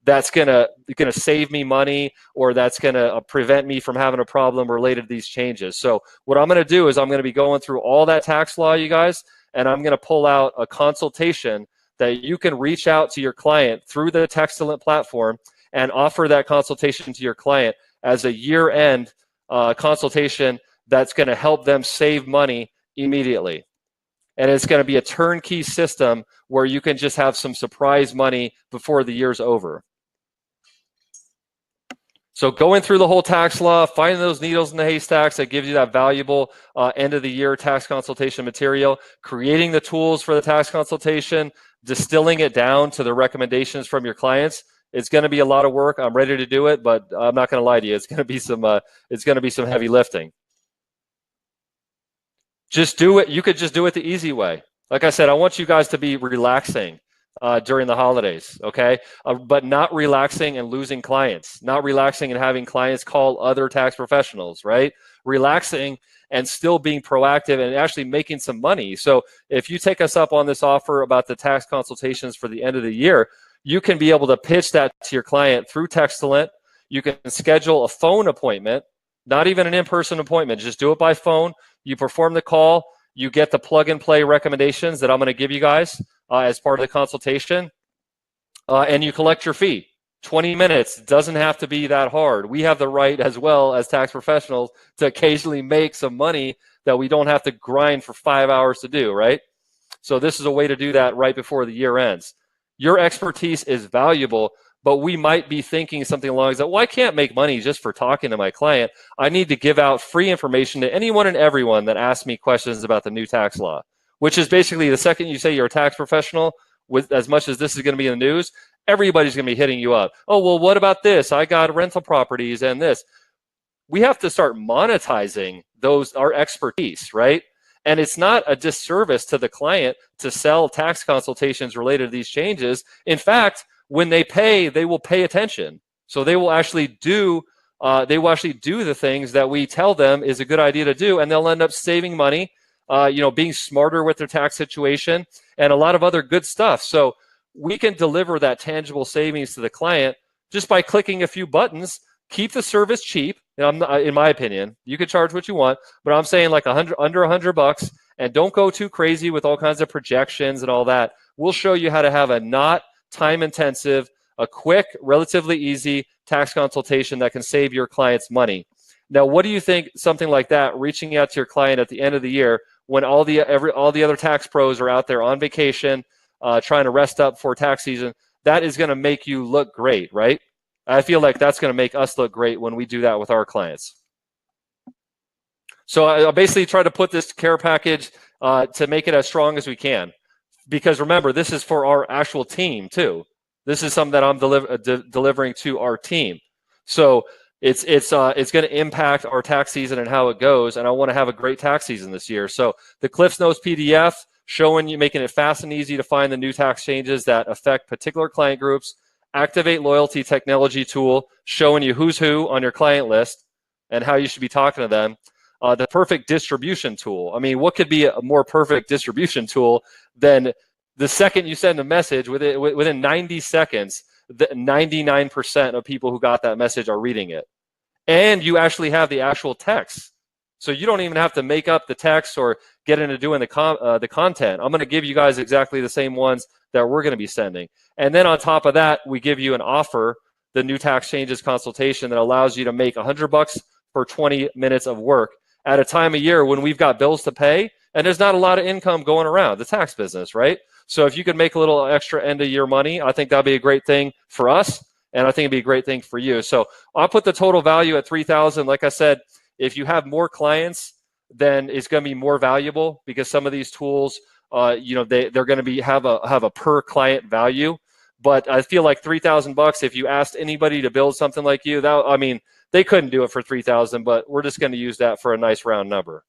that's gonna save me money, or that's gonna prevent me from having a problem related to these changes? So what I'm gonna do is I'm gonna be going through all that tax law, you guys, and I'm gonna pull out a consultation that you can reach out to your client through the Textilent platform and offer that consultation to your client as a year-end consultation that's gonna help them save money immediately. And it's gonna be a turnkey system where you can just have some surprise money before the year's over. So going through the whole tax law, finding those needles in the haystacks that gives you that valuable end of the year tax consultation material, creating the tools for the tax consultation, distilling it down to the recommendations from your clients. It's going to be a lot of work. I'm ready to do it, but I'm not going to lie to you. It's going to be some heavy lifting. Just do it. You could just do it the easy way. Like I said, I want you guys to be relaxing during the holidays, okay? But not relaxing and losing clients, not relaxing and having clients call other tax professionals, right? Relaxing and still being proactive and actually making some money. So if you take us up on this offer about the tax consultations for the end of the year, you can be able to pitch that to your client through Textilent. You can schedule a phone appointment, not even an in-person appointment, just do it by phone. You perform the call, you get the plug-and-play recommendations that I'm going to give you guys as part of the consultation, and you collect your fee. 20 minutes, doesn't have to be that hard. We have the right as well as tax professionals to occasionally make some money that we don't have to grind for 5 hours to do, right? So this is a way to do that right before the year ends. Your expertise is valuable, but we might be thinking something along that, well, I can't make money just for talking to my client. I need to give out free information to anyone and everyone that asks me questions about the new tax law, which is basically the second you say you're a tax professional, with as much as this is going to be in the news, everybody's going to be hitting you up. Oh, well, what about this? I got rental properties and this. We have to start monetizing our expertise, right? And it's not a disservice to the client to sell tax consultations related to these changes. In fact, when they pay, they will pay attention. So they will actually do the things that we tell them is a good idea to do, and they'll end up saving money, being smarter with their tax situation, and a lot of other good stuff. So we can deliver that tangible savings to the client just by clicking a few buttons. Keep the service cheap. In my opinion, you can charge what you want, but I'm saying like under $100, and don't go too crazy with all kinds of projections and all that. We'll show you how to have a not time-intensive, a quick, relatively easy tax consultation that can save your clients money. Now, what do you think something like that, reaching out to your client at the end of the year when all the other tax pros are out there on vacation, trying to rest up for tax season, that is going to make you look great, right? I feel like that's going to make us look great when we do that with our clients. So I basically try to put this care package to make it as strong as we can. Because remember, this is for our actual team too. This is something that I'm delivering to our team. So it's going to impact our tax season and how it goes. And I want to have a great tax season this year. So the Cliffs Notes PDF showing you, making it fast and easy to find the new tax changes that affect particular client groups. Activate Loyalty Technology Tool showing you who's who on your client list and how you should be talking to them. The perfect distribution tool. I mean, what could be a more perfect distribution tool than the second you send a message, within 90 seconds, 99% of people who got that message are reading it. And you actually have the actual text. So you don't even have to make up the text or get into doing the content. I'm going to give you guys exactly the same ones that we're going to be sending. And then on top of that, we give you an offer, the new tax changes consultation that allows you to make $100 for 20 minutes of work at a time of year when we've got bills to pay and there's not a lot of income going around the tax business, right? So if you could make a little extra end of year money, I think that'd be a great thing for us, and I think it'd be a great thing for you. So I'll put the total value at $3,000. Like I said, if you have more clients, then it's going to be more valuable because some of these tools, they're going to have a per client value. But I feel like $3,000, if you asked anybody to build something like you, they couldn't do it for $3,000, but we're just going to use that for a nice round number.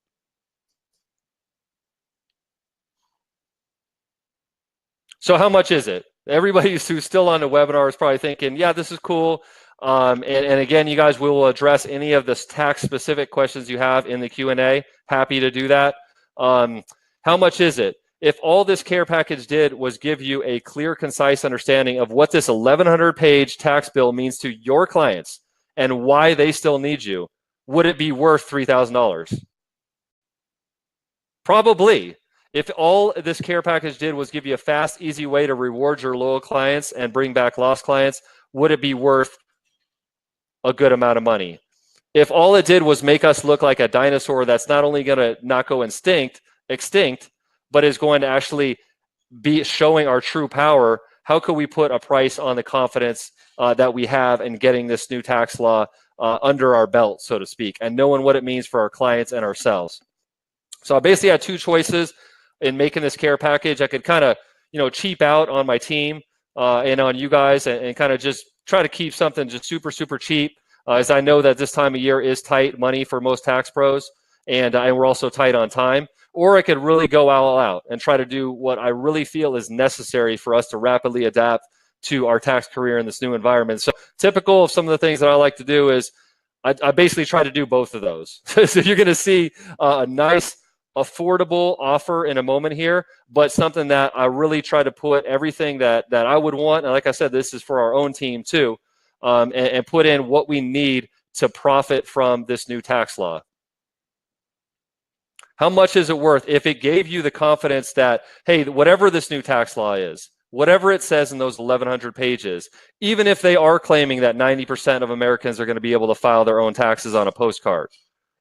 So how much is it? Everybody who's still on the webinar is probably thinking, yeah, this is cool. And again, you guys, we will address any of the tax-specific questions you have in the Q&A. Happy to do that. How much is it? If all this care package did was give you a clear, concise understanding of what this 1,100-page tax bill means to your clients and why they still need you, would it be worth $3,000? Probably. If all this care package did was give you a fast, easy way to reward your loyal clients and bring back lost clients, would it be worth a good amount of money? If all it did was make us look like a dinosaur that's not only going to not go extinct, but is going to actually be showing our true power, how could we put a price on the confidence that we have in getting this new tax law under our belt, so to speak, and knowing what it means for our clients and ourselves? So I basically had two choices in making this care package. I could kind of, cheap out on my team and on you guys and kind of just try to keep something just super, super cheap, as I know that this time of year is tight money for most tax pros, and we're also tight on time. Or I could really go all out and try to do what I really feel is necessary for us to rapidly adapt to our tax career in this new environment. So typical of some of the things that I like to do is I basically try to do both of those. So you're going to see a nice, affordable offer in a moment here, but something that I really try to put everything that I would want, and like I said, this is for our own team too, and put in what we need to profit from this new tax law. How much is it worth if it gave you the confidence that, hey, whatever this new tax law is, whatever it says in those 1,100 pages, even if they are claiming that 90% of Americans are going to be able to file their own taxes on a postcard,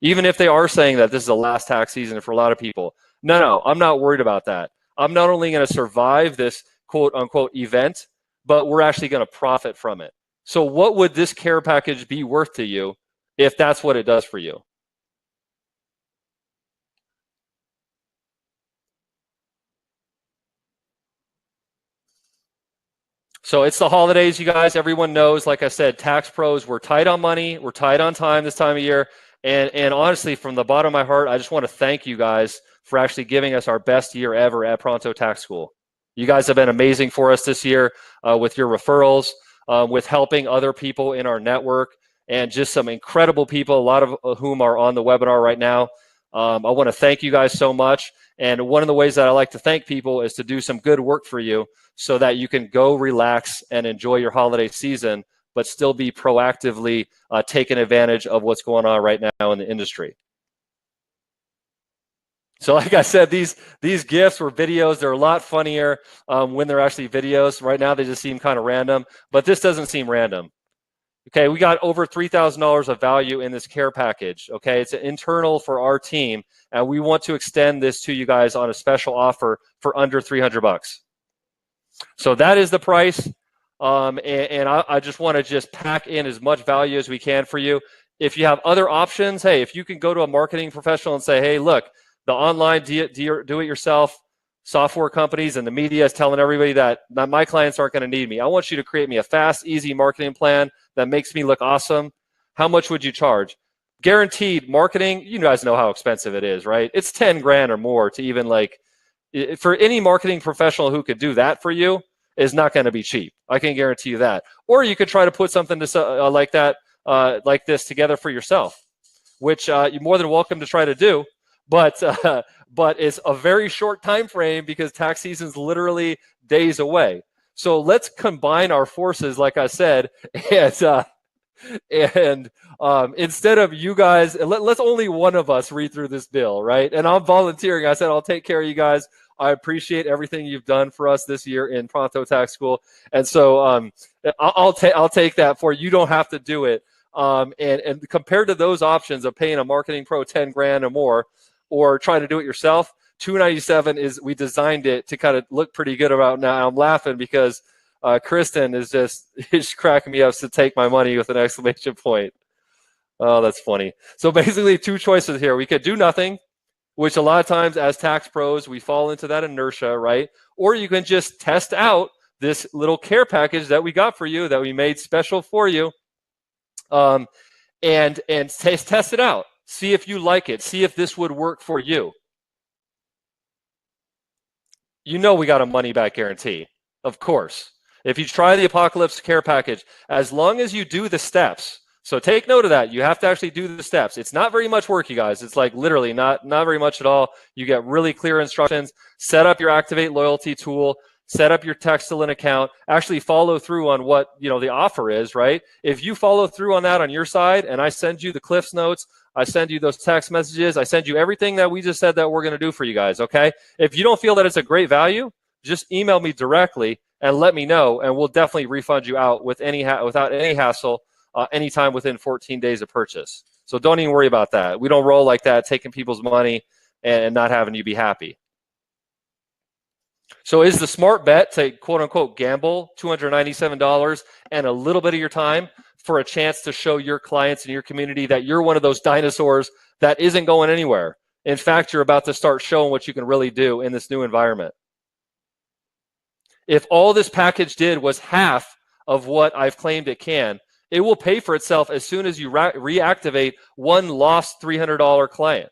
even if they are saying that this is the last tax season for a lot of people, no, I'm not worried about that. I'm not only going to survive this quote unquote event, but we're actually going to profit from it. So what would this care package be worth to you if that's what it does for you? So it's the holidays, you guys. Everyone knows, like I said, tax pros, we're tight on money. We're tight on time this time of year. And honestly, from the bottom of my heart, I just want to thank you guys for actually giving us our best year ever at Pronto Tax School. You guys have been amazing for us this year with your referrals, with helping other people in our network, and just some incredible people, a lot of whom are on the webinar right now. I want to thank you guys so much. And one of the ways that I like to thank people is to do some good work for you so that you can go relax and enjoy your holiday season, but still be proactively taking advantage of what's going on right now in the industry. So like I said, these GIFs or videos, they're a lot funnier when they're actually videos. Right now, they just seem kind of random, but this doesn't seem random. Okay, we got over $3,000 of value in this care package. Okay, it's internal for our team, and we want to extend this to you guys on a special offer for under 300 bucks. So that is the price. And I just want to just pack in as much value as we can for you. If you have other options, hey, if you can go to a marketing professional and say, hey, look, the online do-it-yourself software companies and the media is telling everybody that my clients aren't going to need me. I want you to create me a fast, easy marketing plan that makes me look awesome. How much would you charge? Guaranteed marketing, you guys know how expensive it is, right? It's 10 grand or more to even like, for any marketing professional who could do that for you is not going to be cheap. I can guarantee you that. Or you could try to put something to, like that, like this together for yourself, which you're more than welcome to try to do. But it's a very short time frame because tax season's literally days away. So let's combine our forces, like I said, and instead of you guys, let's only one of us read through this bill, right? And I'm volunteering. I said I'll take care of you guys. I appreciate everything you've done for us this year in Pronto Tax School, and so I'll take that for you. You don't have to do it. And compared to those options of paying a marketing pro 10 grand or more, or trying to do it yourself, $297 is, we designed it to kind of look pretty good about now. I'm laughing because Kristen is just cracking me up to take my money with an exclamation point. Oh, that's funny. So basically two choices here. We could do nothing, which a lot of times as tax pros, we fall into that inertia, right? Or you can just test out this little care package that we got for you, that we made special for you, and test it out. See if you like it. See if this would work for you. You know we got a money-back guarantee, of course. If you try the Apocalypse Care Package, as long as you do the steps, so take note of that. You have to actually do the steps. It's not very much work, you guys. It's like literally not very much at all. You get really clear instructions. Set up your Activate Loyalty tool. Set up your Textilin account. Actually follow through on what the offer is, right? If you follow through on that on your side, and I send you the Cliffs Notes, I send you those text messages, I send you everything that we just said that we're going to do for you guys, okay? If you don't feel that it's a great value, just email me directly and let me know, and we'll definitely refund you out with without any hassle, anytime within 14 days of purchase. So don't even worry about that. We don't roll like that, taking people's money and not having you be happy. So is the smart bet to quote unquote gamble $297 and a little bit of your time for a chance to show your clients and your community that you're one of those dinosaurs that isn't going anywhere? In fact, you're about to start showing what you can really do in this new environment. If all this package did was half of what I've claimed it can, it will pay for itself as soon as you reactivate one lost $300 client.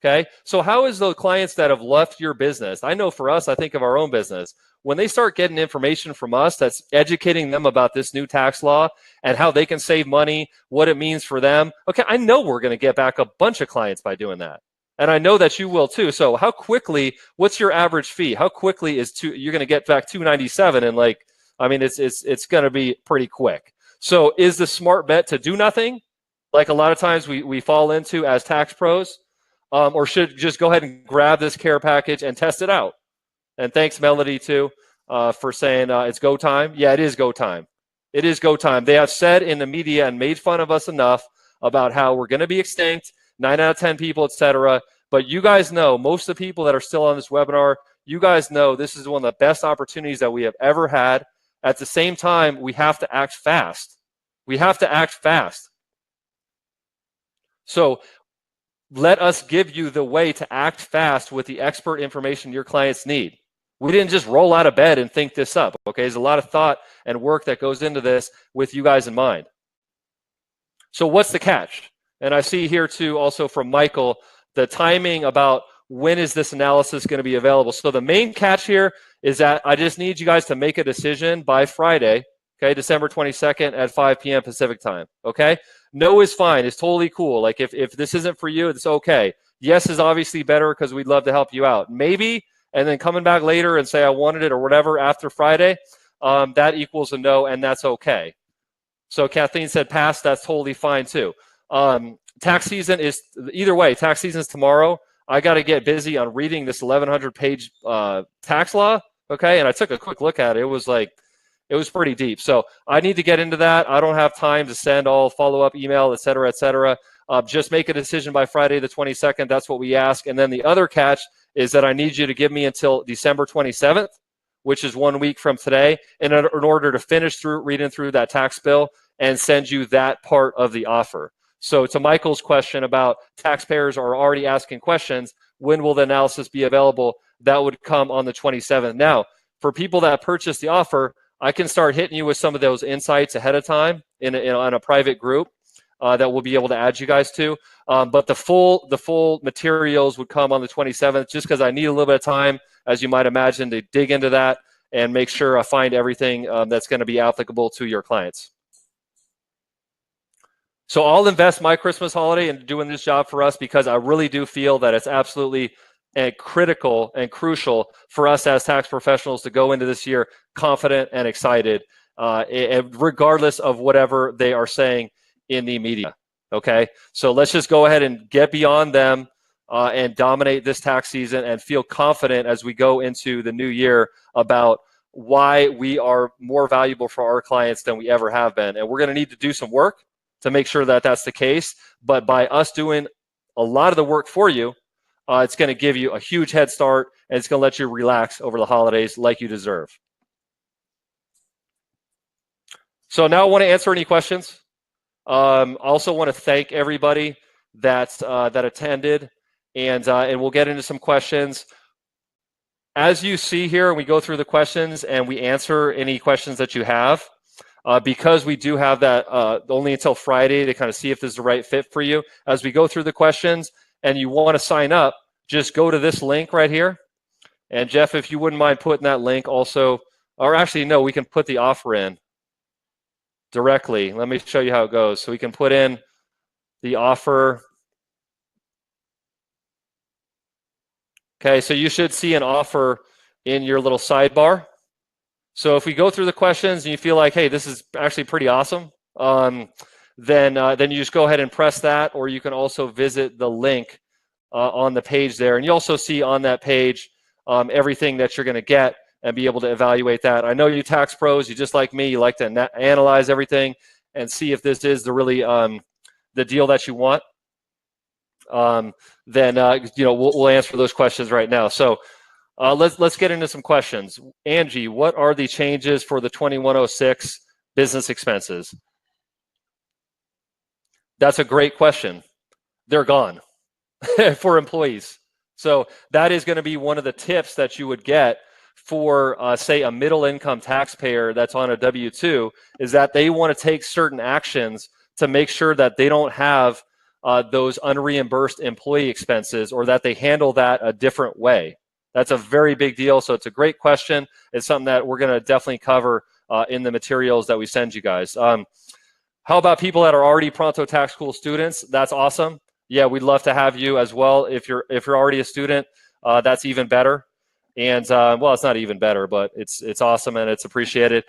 Okay, so how is the clients that have left your business? I know for us, I think of our own business. When they start getting information from us that's educating them about this new tax law and how they can save money, what it means for them. Okay, I know we're going to get back a bunch of clients by doing that. And I know that you will too. So how quickly, what's your average fee? How quickly you're going to get back $297? And like, I mean, it's going to be pretty quick. So is the smart bet to do nothing? Like a lot of times we fall into as tax pros, or should just go ahead and grab this care package and test it out? And thanks, Melody, too, for saying it's go time. Yeah, it is go time. It is go time. They have said in the media and made fun of us enough about how we're going to be extinct, 9 out of 10 people, etc. But you guys know, most of the people that are still on this webinar, you guys know this is one of the best opportunities that we have ever had. At the same time, we have to act fast. We have to act fast. So let us give you the way to act fast with the expert information your clients need. We didn't just roll out of bed and think this up, okay? There's a lot of thought and work that goes into this with you guys in mind. So what's the catch? And I see here too, also from Michael, the timing about when is this analysis going to be available. So the main catch here is that I just need you guys to make a decision by Friday, okay, December 22nd at 5 p.m. Pacific time, okay? No is fine. It's totally cool. Like if this isn't for you, it's okay. Yes is obviously better because we'd love to help you out. Maybe, and then coming back later and say I wanted it or whatever after Friday, that equals a no, and that's okay. So Kathleen said pass. That's totally fine too. Tax season is, either way, tax season is tomorrow. I got to get busy on reading this 1,100-page tax law, okay? And I took a quick look at it. It was like, It was pretty deep. So I need to get into that. I don't have time to send all follow-up email, et cetera, et cetera. Just make a decision by Friday the 22nd. That's what we ask. And then the other catch is that I need you to give me until December 27th, which is 1 week from today, in order to finish through reading through that tax bill and send you that part of the offer. So to Michael's question about taxpayers are already asking questions, when will the analysis be available? That would come on the 27th. Now, for people that purchase the offer, I can start hitting you with some of those insights ahead of time in a private group that we'll be able to add you guys to. But the full materials would come on the 27th, just because I need a little bit of time, as you might imagine, to dig into that and make sure I find everything that's going to be applicable to your clients. So I'll invest my Christmas holiday in doing this job for us, because I really do feel that it's absolutely critical and crucial for us as tax professionals to go into this year confident and excited, regardless of whatever they are saying in the media. Okay, so let's just go ahead and get beyond them and dominate this tax season and feel confident as we go into the new year about why we are more valuable for our clients than we ever have been. And we're going to need to do some work to make sure that that's the case. But by us doing a lot of the work for you, it's going to give you a huge head start, and it's going to let you relax over the holidays like you deserve. So now I want to answer any questions. I also want to thank everybody that attended, and we'll get into some questions. As you see here, we go through the questions and we answer any questions that you have. Because we do have that only until Friday to kind of see if this is the right fit for you. As we go through the questions and you want to sign up, just go to this link right here. And Jeff, if you wouldn't mind putting that link also, or actually, no, we can put the offer in directly. Let me show you how it goes. So we can put in the offer. Okay, so you should see an offer in your little sidebar. So if we go through the questions and you feel like, hey, this is actually pretty awesome, then you just go ahead and press that, or you can also visit the link on the page there. And you also see on that page everything that you're going to get and be able to evaluate that. I know you tax pros, you just like me, you like to analyze everything and see if this is the really the deal that you want. Then we'll answer those questions right now. So let's get into some questions. Angie, what are the changes for the 2106 business expenses? That's a great question. They're gone for employees. So that is going to be one of the tips that you would get for, say, a middle income taxpayer that's on a W-2, is that they want to take certain actions to make sure that they don't have those unreimbursed employee expenses, or that they handle that a different way. That's a very big deal. So it's a great question. It's something that we're going to definitely cover in the materials that we send you guys. How about people that are already Pronto Tax School students? That's awesome. Yeah, we'd love to have you as well. If you're already a student, that's even better. And well, it's not even better, but it's awesome and it's appreciated.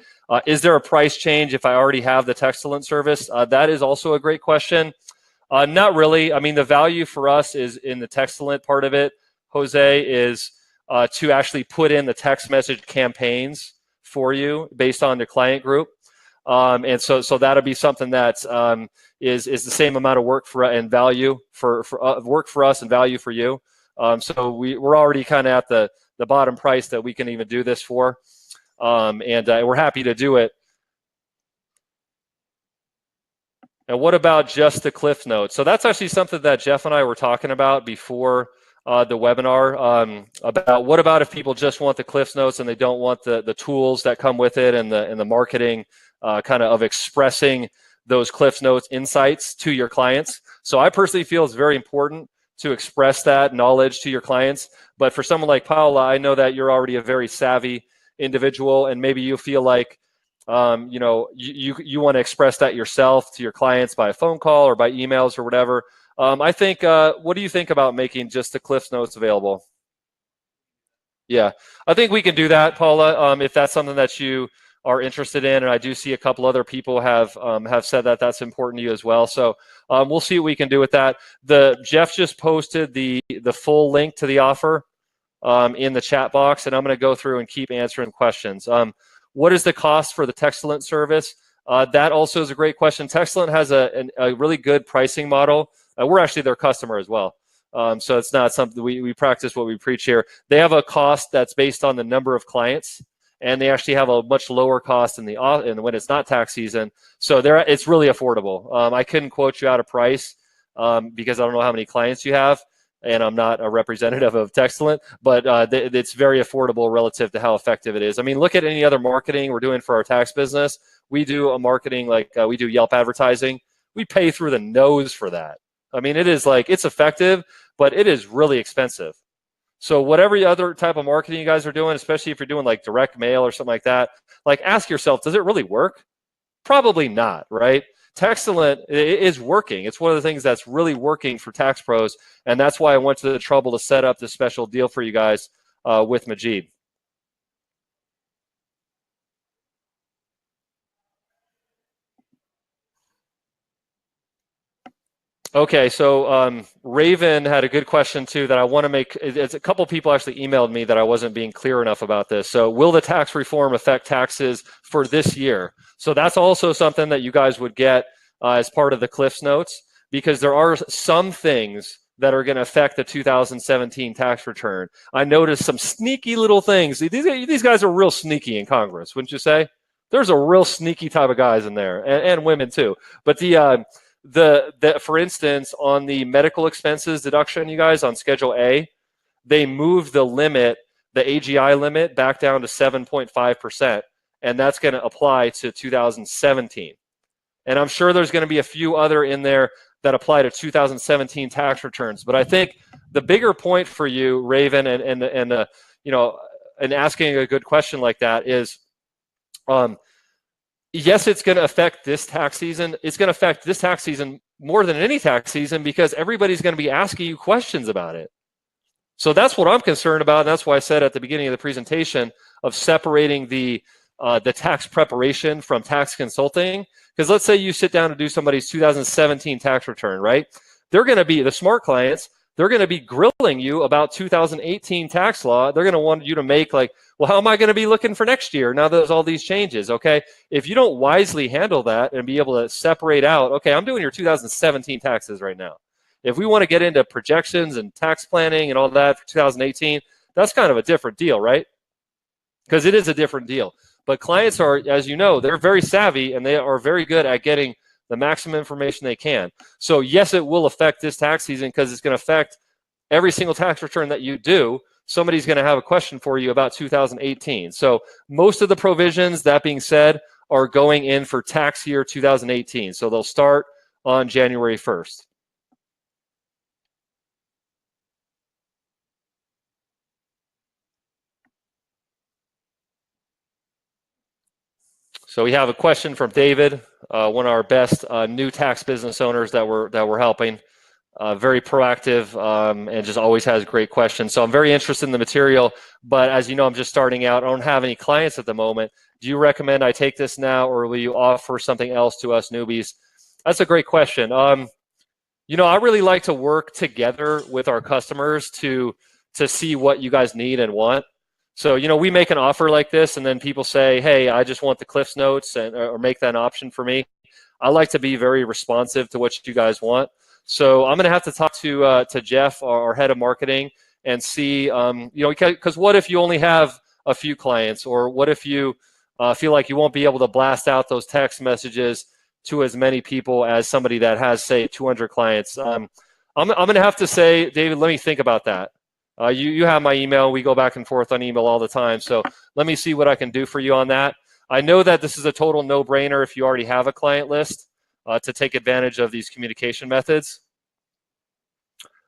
Is there a price change if I already have the Texcellent service? That is also a great question. Not really. I mean, the value for us is in the Texcellent part of it, Jose, is to actually put in the text message campaigns for you based on the client group. And so that'll be something that is the same amount of work for and value for work for us and value for you. So we're already kind of at the bottom price that we can even do this for, and we're happy to do it. And what about just the Cliff Notes? So that's actually something that Jeff and I were talking about before the webinar, about what about if people just want the Cliff Notes and they don't want the tools that come with it and the marketing kind of expressing those Cliff Notes insights to your clients. So I personally feel it's very important to express that knowledge to your clients. But for someone like Paula, I know that you're already a very savvy individual, and maybe you feel like you want to express that yourself to your clients by a phone call or by emails or whatever. I think, what do you think about making just the Cliff Notes available? Yeah, I think we can do that, Paula, if that's something that you are interested in. And I do see a couple other people have said that that's important to you as well. So we'll see what we can do with that. Jeff just posted the full link to the offer in the chat box, and I'm going to go through and keep answering questions. What is the cost for the Textilent service? That also is a great question. Textilent has a really good pricing model. We're actually their customer as well. So it's not something we practice what we preach here. They have a cost that's based on the number of clients, and they actually have a much lower cost in when it's not tax season. So it's really affordable. I couldn't quote you out a price because I don't know how many clients you have, and I'm not a representative of Textilent, but it's very affordable relative to how effective it is. I mean, look at any other marketing we're doing for our tax business. We do a marketing like we do Yelp advertising. We pay through the nose for that. I mean, it's effective, but it is really expensive. So whatever other type of marketing you guys are doing, especially if you're doing like direct mail or something like that, like ask yourself, does it really work? Probably not, right? Textilent is working. It's one of the things that's really working for tax pros, and that's why I went to the trouble to set up this special deal for you guys with Majid. Okay, so Raven had a good question too that I want to make. It's a couple people actually emailed me that I wasn't being clear enough about this. So will the tax reform affect taxes for this year? So that's also something that you guys would get as part of the Cliffs Notes, because there are some things that are going to affect the 2017 tax return. I noticed some sneaky little things. These guys are real sneaky in Congress, wouldn't you say? There's a real sneaky type of guys in there, and women too. But for instance, on the medical expenses deduction, you guys, on Schedule A, they moved the limit, the AGI limit, back down to 7.5%, and that's going to apply to 2017. And I'm sure there's going to be a few other in there that apply to 2017 tax returns. But I think the bigger point for you, Raven, and asking a good question like that is, yes, it's going to affect this tax season. It's going to affect this tax season more than any tax season because everybody's going to be asking you questions about it. So that's what I'm concerned about, and that's why I said at the beginning of the presentation of separating the tax preparation from tax consulting. Because let's say you sit down to do somebody's 2017 tax return, right? They're going to be, the smart clients, they're going to be grilling you about 2018 tax law. They're going to want you to make like, well, how am I going to be looking for next year now that there's all these changes, okay? If you don't wisely handle that and be able to separate out, okay, I'm doing your 2017 taxes right now. If we want to get into projections and tax planning and all that for 2018, that's kind of a different deal, right? Because it is a different deal. But clients are, as you know, they're very savvy and they are very good at getting the maximum information they can. So yes, it will affect this tax season because it's going to affect every single tax return that you do. Somebody's going to have a question for you about 2018. So most of the provisions, that being said, are going in for tax year 2018. So they'll start on January 1st. So we have a question from David, one of our best new tax business owners that we're helping. Very proactive and just always has great questions. So I'm very interested in the material, but as you know, I'm just starting out. I don't have any clients at the moment. Do you recommend I take this now, or will you offer something else to us newbies? That's a great question. You know, I really like to work together with our customers to see what you guys need and want. So, you know, we make an offer like this and then people say, hey, I just want the Cliffs Notes or make that an option for me. I like to be very responsive to what you guys want. So I'm going to have to talk to Jeff, our head of marketing, and see, you know, because what if you only have a few clients, or what if you feel like you won't be able to blast out those text messages to as many people as somebody that has, say, 200 clients? I'm going to have to say, David, let me think about that. You have my email. We go back and forth on email all the time. So let me see what I can do for you on that. I know that this is a total no-brainer if you already have a client list to take advantage of these communication methods.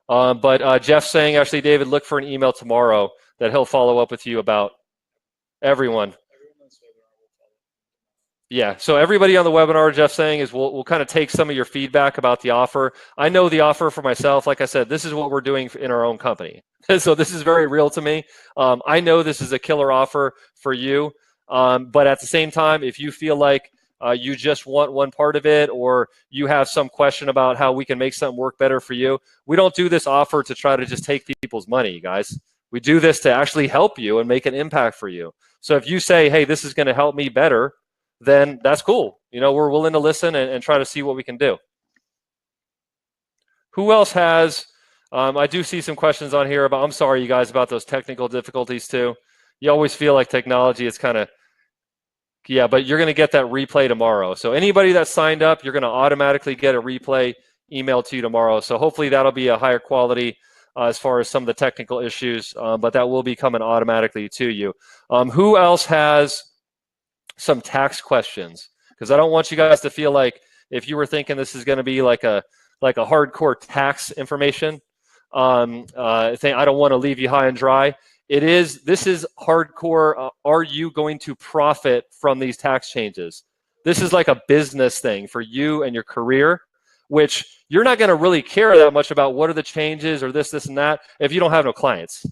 But Jeff's saying, actually, David, look for an email tomorrow that he'll follow up with you about everyone. Yeah, so everybody on the webinar, Jeff's saying, is we'll kind of take some of your feedback about the offer. I know the offer for myself. Like I said, this is what we're doing in our own company. So this is very real to me. I know this is a killer offer for you. But at the same time, if you feel like you just want one part of it, or you have some question about how we can make something work better for you, we don't do this offer to try to just take people's money, guys. We do this to actually help you and make an impact for you. So if you say, hey, this is going to help me better, then that's cool. You know, we're willing to listen and try to see what we can do. Who else has, I do see some questions on here about, I'm sorry, you guys, about those technical difficulties too. You always feel like technology is kind of, yeah, but you're going to get that replay tomorrow. So anybody that signed up, you're going to automatically get a replay emailed to you tomorrow. So hopefully that'll be a higher quality as far as some of the technical issues, but that will be coming automatically to you. Who else has some tax questions? Because I don't want you guys to feel like if you were thinking this is going to be like a hardcore tax information thing, I don't want to leave you high and dry. This is hardcore. Are you going to profit from these tax changes? This is like a business thing for you and your career, which you're not going to really care that much about what are the changes or this and that if you don't have no clients,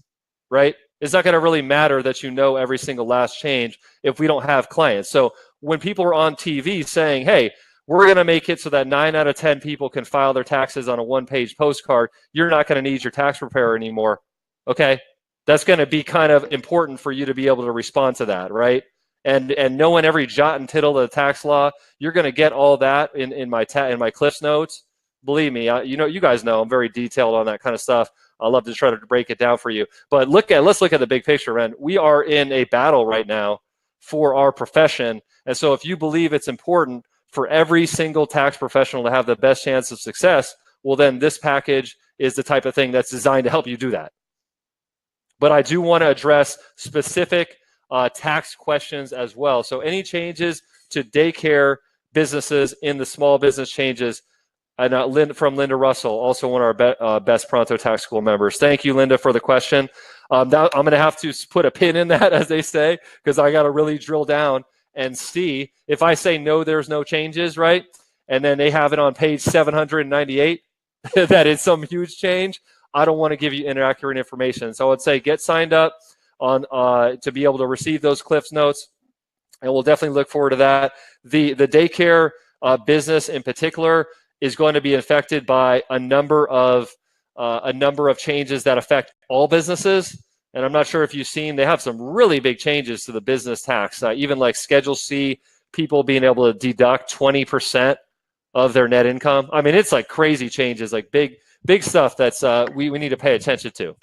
right? It's not going to really matter that you know every single last change if we don't have clients. So when people are on TV saying, hey, we're going to make it so that 9 out of 10 people can file their taxes on a one-page postcard, you're not going to need your tax preparer anymore, okay? That's going to be kind of important for you to be able to respond to that, right? And knowing every jot and tittle of the tax law, you're going to get all that in my Cliffs notes. Believe me, you guys know I'm very detailed on that kind of stuff. I love to try to break it down for you. But let's look at the big picture, man. We are in a battle right now for our profession, and so if you believe it's important for every single tax professional to have the best chance of success, well, then this package is the type of thing that's designed to help you do that. But I do want to address specific tax questions as well. So any changes to daycare businesses in the small business changes, and from Linda Russell, also one of our best Pronto Tax School members. Thank you, Linda, for the question. I'm going to have to put a pin in that, as they say, because I got to really drill down and see. If I say no, there's no changes, right? And then they have it on page 798 that is some huge change. I don't want to give you inaccurate information. So I would say get signed up on to be able to receive those Cliffs notes, and we'll definitely look forward to that. The daycare business in particular is going to be affected by a number of changes that affect all businesses. And I'm not sure if you've seen, they have some really big changes to the business tax, even like Schedule C, people being able to deduct 20% of their net income. I mean, it's like crazy changes, like big stuff that's we need to pay attention to.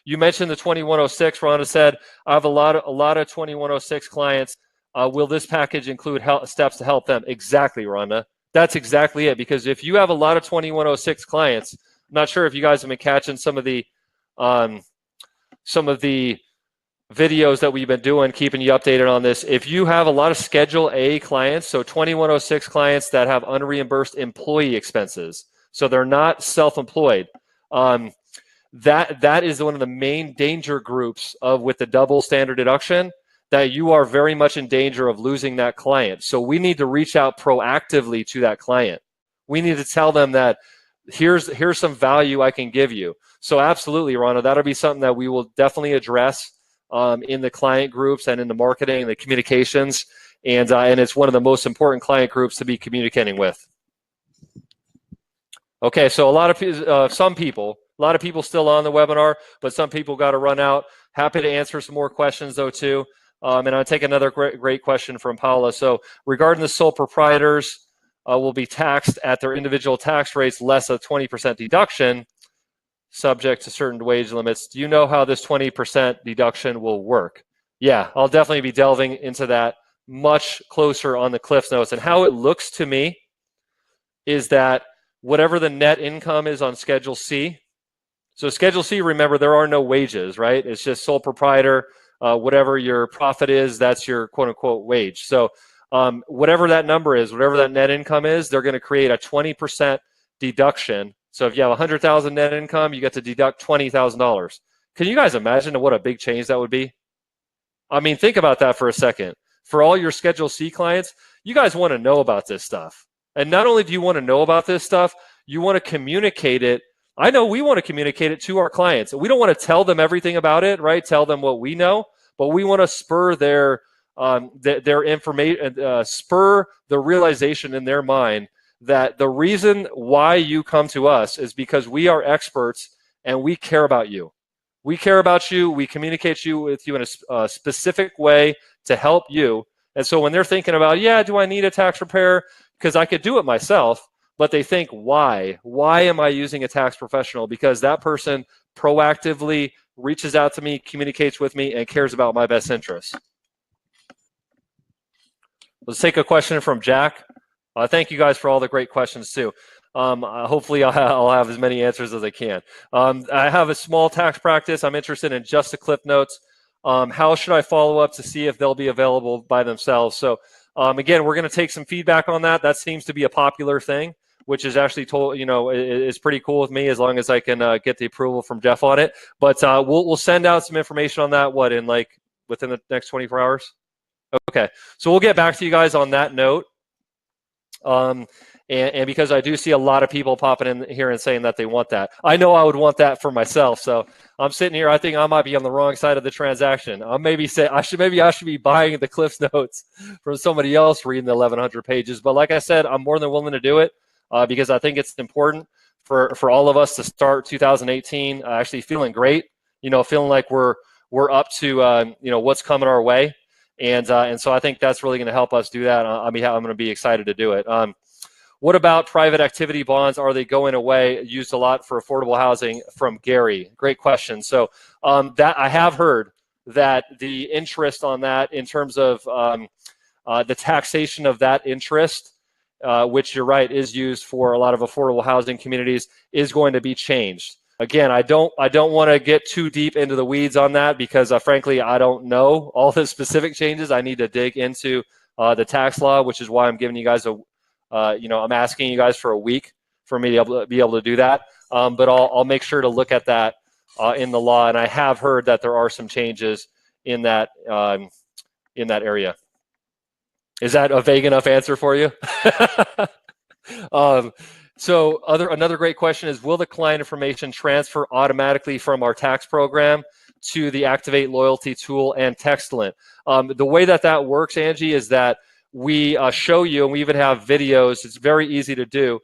You mentioned the 2106. Rhonda said, I have a lot of 2106 clients. Will this package include steps to help them? Exactly, Rhonda. That's exactly it. Because if you have a lot of 2106 clients, I'm not sure if you guys have been catching some of the videos that we've been doing, keeping you updated on this. If you have a lot of Schedule A clients, so 2106 clients that have unreimbursed employee expenses, so they're not self-employed, that is one of the main danger groups with the double standard deduction, that you are very much in danger of losing that client. So we need to reach out proactively to that client. We need to tell them that here's some value I can give you. So absolutely, Rhonda, that'll be something that we will definitely address in the client groups and in the marketing and the communications, and it's one of the most important client groups to be communicating with. Okay, so a lot of people still on the webinar, but some people got to run out. Happy to answer some more questions though too. And I'll take another great question from Paula. So regarding the sole proprietors will be taxed at their individual tax rates less a 20% deduction, subject to certain wage limits. Do you know how this 20% deduction will work? Yeah, I'll definitely be delving into that much closer on the Cliffs Notes. And how it looks to me is that whatever the net income is on Schedule C, so Schedule C, remember, there are no wages, right? It's just sole proprietor. Whatever your profit is, that's your quote-unquote wage. So whatever that number is, whatever that net income is, they're going to create a 20% deduction. So if you have 100,000 net income, you get to deduct $20,000. Can you guys imagine what a big change that would be? I mean, think about that for a second. For all your Schedule C clients, you guys want to know about this stuff. And not only do you want to know about this stuff, you want to communicate it. I know we want to communicate it to our clients. We don't want to tell them everything about it, right? Tell them what we know, but we want to spur their information, spur the realization in their mind that the reason why you come to us is because we are experts and we care about you. We care about you. We communicate with you in a specific way to help you. And so when they're thinking about, yeah, do I need a tax preparer? Because I could do it myself, but they think, why? Why am I using a tax professional? Because that person proactively reaches out to me, communicates with me, and cares about my best interests. Let's take a question from Jack. Thank you guys for all the great questions too. Hopefully I'll have as many answers as I can. I have a small tax practice. I'm interested in just the clip notes. How should I follow up to see if they'll be available by themselves? So again, we're going to take some feedback on that. That seems to be a popular thing, which is actually is pretty cool with me as long as I can get the approval from Jeff on it. But we'll send out some information on that. Within the next 24 hours? Okay, so we'll get back to you guys on that note. And because I do see a lot of people popping in here and saying that they want that. I know I would want that for myself. So I'm sitting here, I think I might be on the wrong side of the transaction. I should be buying the Cliff's Notes from somebody else reading the 1,100 pages. But like I said, I'm more than willing to do it because I think it's important for all of us to start 2018 actually feeling great, feeling like we're up to what's coming our way. And so I think that's really going to help us do that. I'm going to be excited to do it. What about private activity bonds? Are they going away? Used a lot for affordable housing from Gary. Great question. So that I have heard that the interest on that in terms of the taxation of that interest, which you're right, is used for a lot of affordable housing communities, is going to be changed. Again, I don't want to get too deep into the weeds on that because frankly, I don't know all the specific changes. I need to dig into the tax law, which is why I'm giving you guys I'm asking you guys for a week for me to be able to do that. But I'll make sure to look at that in the law. And I have heard that there are some changes in that area. Is that a vague enough answer for you? So another great question is, will the client information transfer automatically from our tax program to the Activate Loyalty tool and Textalent? The way that works, Angie, is that we show you, and we even have videos. It's very easy to do.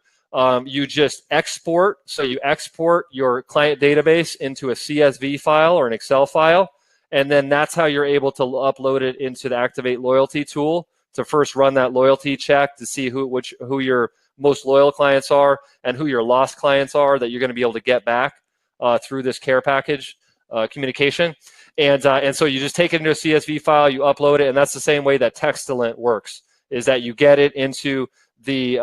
You just export. So you export your client database into a CSV file or an Excel file, and then that's how you're able to upload it into the Activate Loyalty tool to first run that loyalty check to see who your most loyal clients are and who your lost clients are that you're going to be able to get back through this care package communication. And so you just take it into a CSV file, you upload it, and that's the same way that Textalent works, is that you get it into the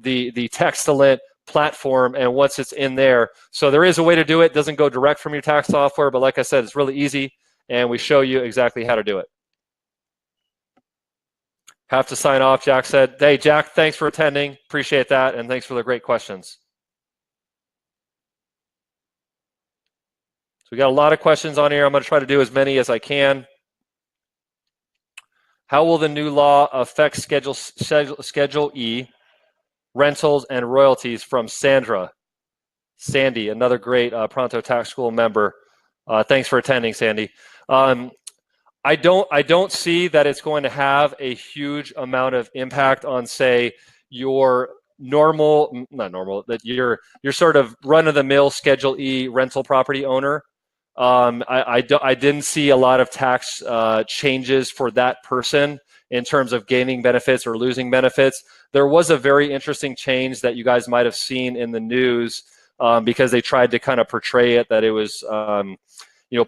Textalent platform, and once it's in there, so there is a way to do it. It doesn't go direct from your tax software, but like I said, it's really easy, and we show you exactly how to do it. Have to sign off, Jack said. Hey, Jack, thanks for attending. Appreciate that, and thanks for the great questions. So we got a lot of questions on here. I'm going to try to do as many as I can. How will the new law affect Schedule E, rentals, and royalties? From Sandra. Sandy, another great Pronto Tax School member. Thanks for attending, Sandy. I don't see that it's going to have a huge amount of impact on, say, your your sort of run-of-the-mill Schedule E rental property owner. I didn't see a lot of tax changes for that person in terms of gaining benefits or losing benefits. There was a very interesting change that you guys might have seen in the news because they tried to kind of portray it that it was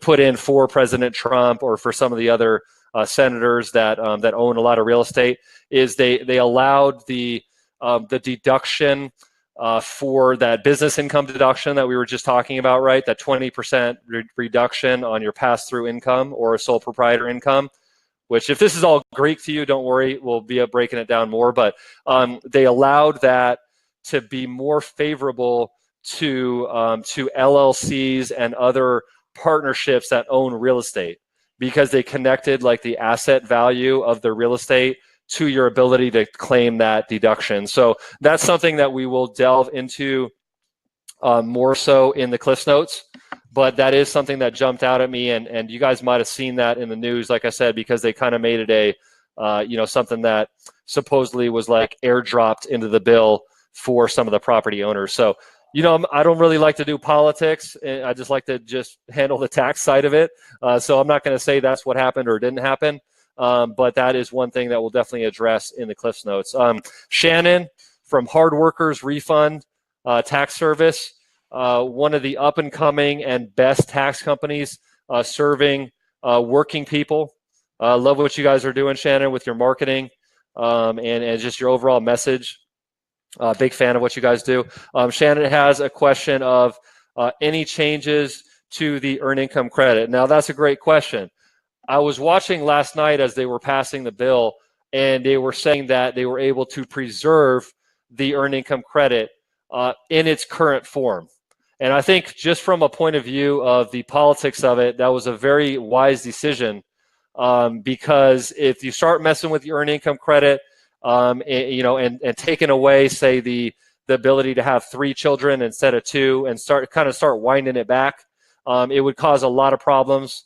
put in for President Trump or for some of the other senators that own a lot of real estate. Is they allowed the deduction for that business income deduction that we were just talking about, right? That 20% reduction on your pass-through income or a sole proprietor income. Which, if this is all Greek to you, don't worry, we'll be breaking it down more. But they allowed that to be more favorable to LLCs and other partnerships that own real estate, because they connected like the asset value of the real estate to your ability to claim that deduction. So that's something that we will delve into more so in the Cliffs Notes, but that is something that jumped out at me, and you guys might have seen that in the news, like I said, because they kind of made it a something that supposedly was like airdropped into the bill for some of the property owners. So I don't really like to do politics. I just like to just handle the tax side of it. So I'm not going to say that's what happened or didn't happen. But that is one thing that we'll definitely address in the Cliffs Notes. Shannon from Hard Workers Refund Tax Service, one of the up and coming and best tax companies serving working people. Love what you guys are doing, Shannon, with your marketing and just your overall message. Big fan of what you guys do. Shannon has a question of any changes to the earned income credit. Now, that's a great question. I was watching last night as they were passing the bill, and they were saying that they were able to preserve the earned income credit in its current form. And I think just from a point of view of the politics of it, that was a very wise decision because if you start messing with the earned income credit, and taking away, say, the ability to have 3 children instead of 2 and start winding it back, it would cause a lot of problems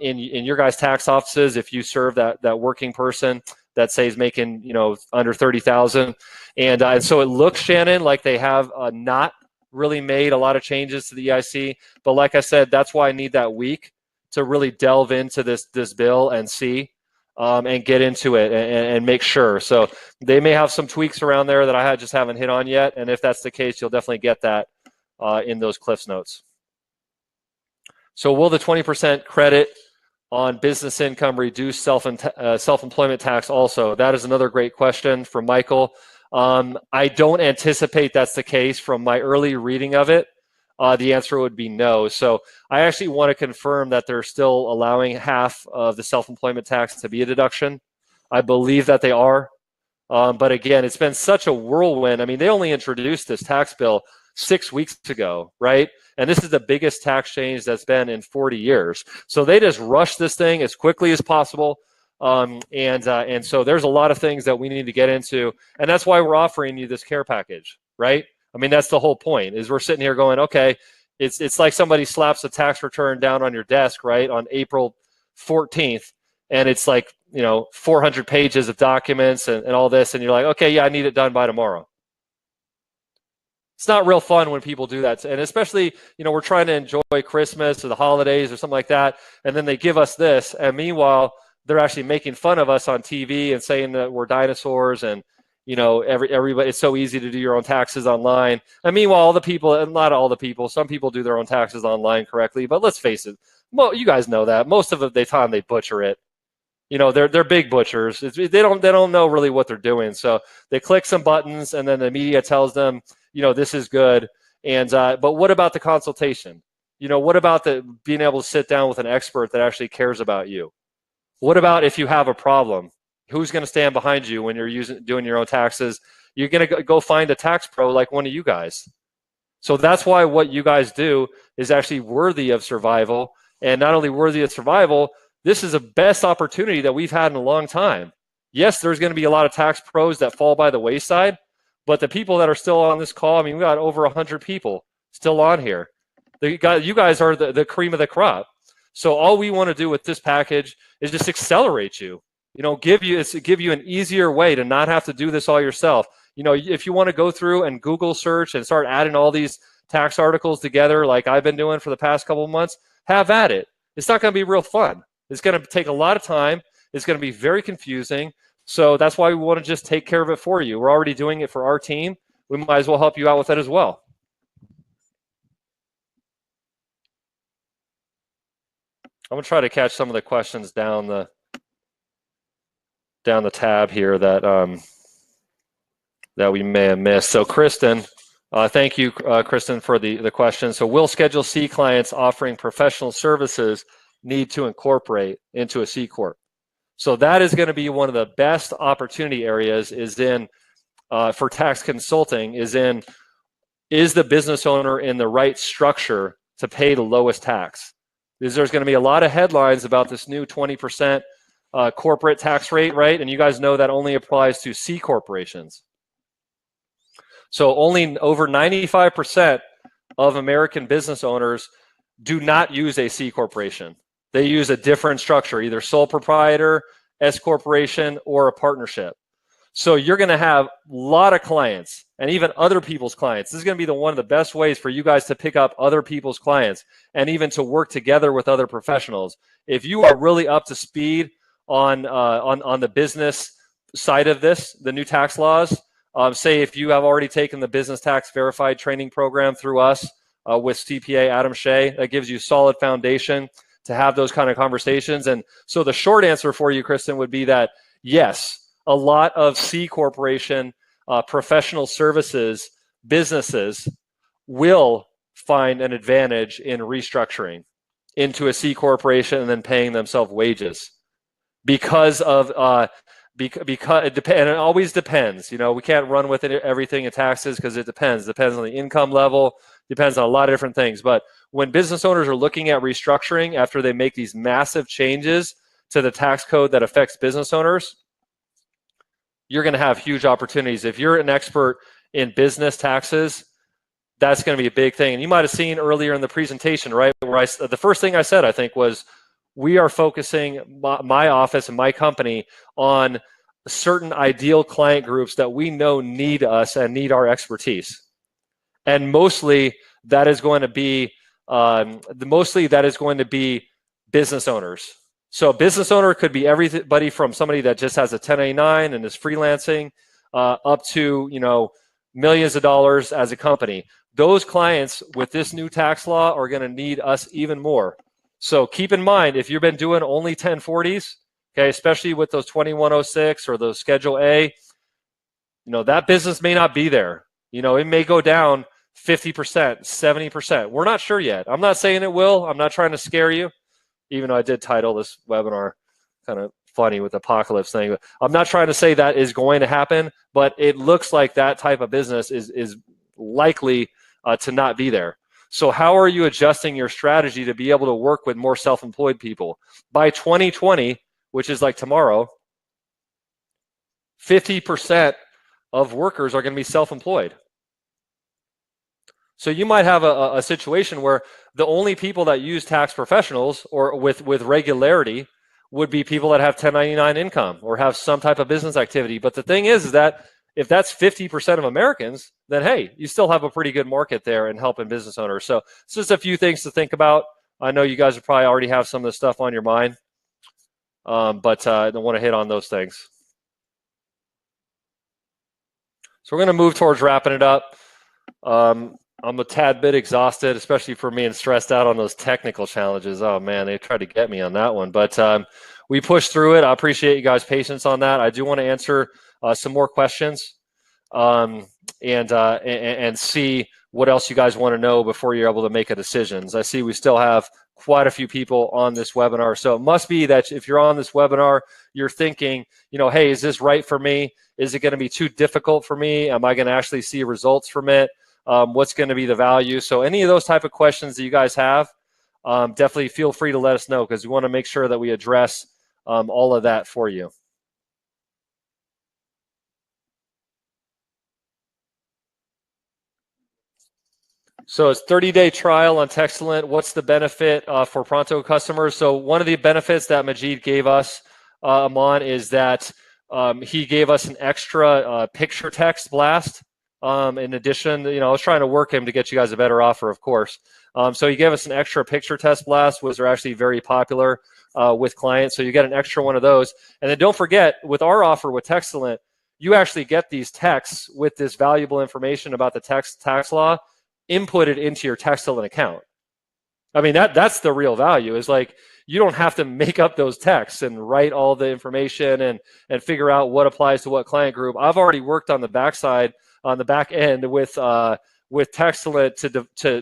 in your guys' tax offices if you serve that working person that say is making under 30,000, and so it looks, Shannon, like they have not really made a lot of changes to the EIC. But like I said, that's why I need that week to really delve into this bill and see. And get into it and make sure. So they may have some tweaks around there that I just haven't hit on yet. And if that's the case, you'll definitely get that in those Cliffs Notes. So will the 20% credit on business income reduce self-employment tax also? That is another great question from Michael. I don't anticipate that's the case from my early reading of it. The answer would be no. So I actually want to confirm that they're still allowing half of the self-employment tax to be a deduction. I believe that they are. But again, it's been such a whirlwind. I mean, they only introduced this tax bill 6 weeks ago, right? And this is the biggest tax change that's been in 40 years. So they just rushed this thing as quickly as possible. And so there's a lot of things that we need to get into. And that's why we're offering you this care package, right? I mean, that's the whole point, is we're sitting here going, okay, it's like somebody slaps a tax return down on your desk, right, on April 14th, and it's like, 400 pages of documents and all this, and you're like, okay, yeah, I need it done by tomorrow. It's not real fun when people do that, and especially, we're trying to enjoy Christmas or the holidays or something like that, and then they give us this, and meanwhile, they're actually making fun of us on TV and saying that we're dinosaurs and everybody, it's so easy to do your own taxes online. And meanwhile, all the people, not all the people, some people do their own taxes online correctly, but let's face it, you guys know that most of the time they butcher it. They're big butchers. They don't know really what they're doing. So they click some buttons, and then the media tells them, this is good. And but what about the consultation? What about being able to sit down with an expert that actually cares about you? What about if you have a problem? Who's going to stand behind you when you're doing your own taxes? You're going to go find a tax pro like one of you guys. So that's why what you guys do is actually worthy of survival. And not only worthy of survival, this is the best opportunity that we've had in a long time. Yes, there's going to be a lot of tax pros that fall by the wayside, but the people that are still on this call, I mean, we got over 100 people still on here. You guys are the cream of the crop. So all we want to do with this package is just accelerate you. Give you an easier way to not have to do this all yourself. If you want to go through and Google search and start adding all these tax articles together like I've been doing for the past couple of months, have at it. It's not going to be real fun. It's going to take a lot of time. It's going to be very confusing. So that's why we want to just take care of it for you. We're already doing it for our team. We might as well help you out with it as well. I'm going to try to catch some of the questions down the tab here that we may have missed. So Kristen, thank you, Kristen, for the question. So will Schedule C clients offering professional services need to incorporate into a C Corp? So that is going to be one of the best opportunity areas for tax consulting is the business owner in the right structure to pay the lowest tax? There's going to be a lot of headlines about this new 20% corporate tax rate, right? And you guys know that only applies to C corporations. So only over 95% of American business owners do not use a C corporation. They use a different structure, either sole proprietor, S corporation, or a partnership. So you're going to have a lot of clients, and even other people's clients. This is going to be one of the best ways for you guys to pick up other people's clients and even to work together with other professionals. If you are really up to speed on the business side of this, the new tax laws, say if you have already taken the business tax verified training program through us with CPA Adam Shea, that gives you solid foundation to have those kind of conversations. And so the short answer for you, Kristen, would be that yes, a lot of C corporation professional services businesses will find an advantage in restructuring into a C corporation and then paying themselves wages because of because it depends, and it always depends. You know, we can't run with everything in taxes because it depends. It depends on the income level, depends on a lot of different things. But when business owners are looking at restructuring after they make these massive changes to the tax code that affects business owners, you're going to have huge opportunities. If you're an expert in business taxes, that's going to be a big thing. And you might have seen earlier in the presentation, right, where the first thing I said, I think, was we are focusing my office and my company on certain ideal client groups that we know need us and need our expertise. And mostly that is going to be business owners. So a business owner could be everybody from somebody that just has a 1099 and is freelancing up to, you know, millions of dollars as a company. Those clients with this new tax law are going to need us even more. So keep in mind, if you've been doing only 1040s, okay, especially with those 2106 or those Schedule A, you know, that business may not be there. You know, it may go down 50%, 70%. We're not sure yet. I'm not saying it will. I'm not trying to scare you, even though I did title this webinar kind of funny with the apocalypse thing. I'm not trying to say that is going to happen, but it looks like that type of business is likely to not be there. So how are you adjusting your strategy to be able to work with more self-employed people? By 2020, which is like tomorrow, 50% of workers are going to be self-employed. So you might have a situation where the only people that use tax professionals or with regularity would be people that have 1099 income or have some type of business activity. But the thing is that if that's 50% of Americans, then hey, you still have a pretty good market there in helping business owners. So it's just a few things to think about. I know you guys will probably already have some of this stuff on your mind, but I don't want to hit on those things. So we're going to move towards wrapping it up. I'm a tad bit exhausted, especially for me, and stressed out on those technical challenges. Oh man, they tried to get me on that one, but we pushed through it. I appreciate you guys' patience on that. I do want to answer some more questions and see what else you guys want to know before you're able to make a decision. I see we still have quite a few people on this webinar, so it must be that if you're on this webinar, you're thinking, you know, hey, is this right for me? Is it going to be too difficult for me? Am I going to actually see results from it? What's going to be the value? So any of those type of questions that you guys have, definitely feel free to let us know, because we want to make sure that we address all of that for you. So it's 30-day trial on Texcellent. What's the benefit for Pronto customers? So one of the benefits that Majid gave us, Aman, is that he gave us an extra picture text blast. In addition, you know, I was trying to work him to get you guys a better offer, of course. So he gave us an extra picture test blast, which are actually very popular with clients. So you get an extra one of those. And then don't forget, with our offer with Texcellent, you actually get these texts with this valuable information about the tax law inputted into your Texcellent account. I mean, that's the real value, is like, you don't have to make up those texts and write all the information and figure out what applies to what client group. I've already worked on the backside, on the back end with Texcellent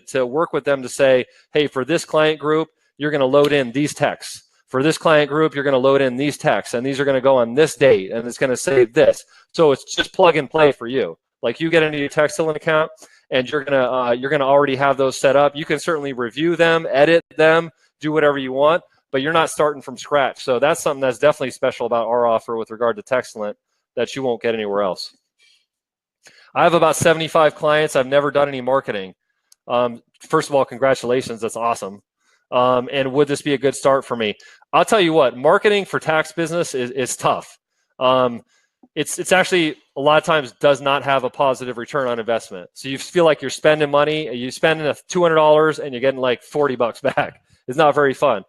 to work with them to say, hey, for this client group, you're going to load in these texts. For this client group, you're going to load in these texts, and these are going to go on this date, and it's going to say this. So it's just plug and play for you. Like, you get into your Texcellent account, and you're gonna already have those set up. You can certainly review them, edit them, do whatever you want, but you're not starting from scratch. So that's something that's definitely special about our offer with regard to Texcellent that you won't get anywhere else. I have about 75 clients. I've never done any marketing. First of all, congratulations. That's awesome. And would this be a good start for me? I'll tell you what, marketing for tax business is tough. it's actually a lot of times does not have a positive return on investment. So you feel like you're spending money, you spending $200 and you're getting like $40 back. It's not very fun.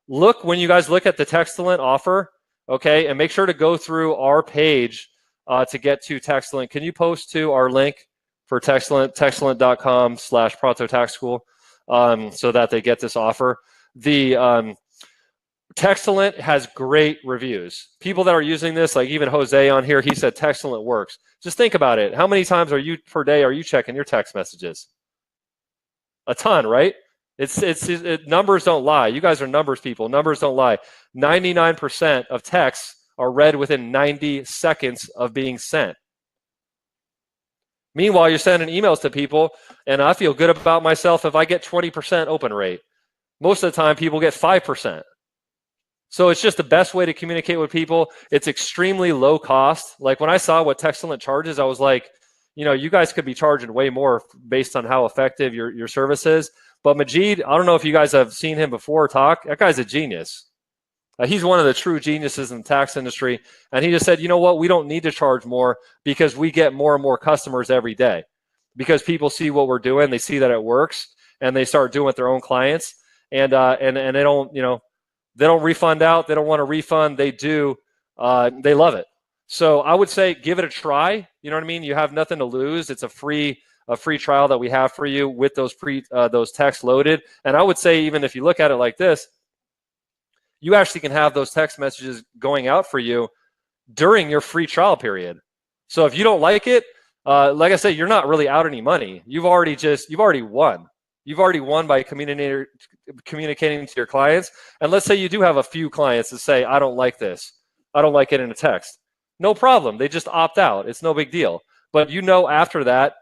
Look, when you guys look at the Textilent offer, okay, and make sure to go through our page to get to Textilent. Can you post to our link for Textilent, textilent.com/Pronto Tax School, so that they get this offer? The Textilent has great reviews. People that are using this, like even Jose on here, he said Textilent works. Just think about it. How many times per day are you checking your text messages? A ton, right? Numbers don't lie. You guys are numbers people. Numbers don't lie. 99% of texts are read within 90 seconds of being sent. Meanwhile, you're sending emails to people, and I feel good about myself if I get 20% open rate. Most of the time, people get 5%. So it's just the best way to communicate with people. It's extremely low cost. Like when I saw what Textilent charges, I was like, you guys could be charging way more based on how effective your service is. But Majid, I don't know if you guys have seen him before talk. That guy's a genius. He's one of the true geniuses in the tax industry. And he just said, you know what? We don't need to charge more because we get more and more customers every day. Because people see what we're doing, they see that it works, and they start doing it with their own clients. And they don't, they don't refund out. They don't want to refund. They do. They love it. So I would say give it a try. You know what I mean? You have nothing to lose. It's a free trial that we have for you with those texts loaded. And I would say even if you look at it like this, you actually can have those text messages going out for you during your free trial period. So if you don't like it, like I said, you're not really out any money. You've already won. You've already won by communicating to your clients. And let's say you do have a few clients that say, I don't like this. I don't like it in a text. No problem. They just opt out. It's no big deal. But after that,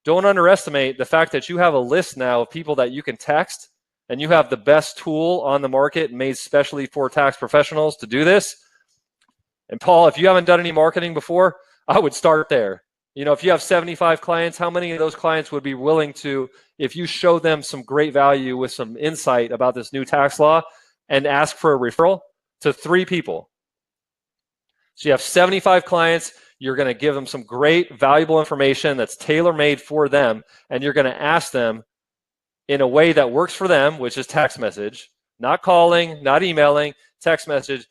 don't underestimate the fact that you have a list now of people that you can text, and you have the best tool on the market made specially for tax professionals to do this. And Paul, if you haven't done any marketing before, I would start there. If you have 75 clients, how many of those clients would be willing to, if you show them some great value with some insight about this new tax law, and ask for a referral to 3 people? So you have 75 clients, you're going to give them some great valuable information that's tailor-made for them, and you're going to ask them in a way that works for them, which is text message, not calling, not emailing, text message.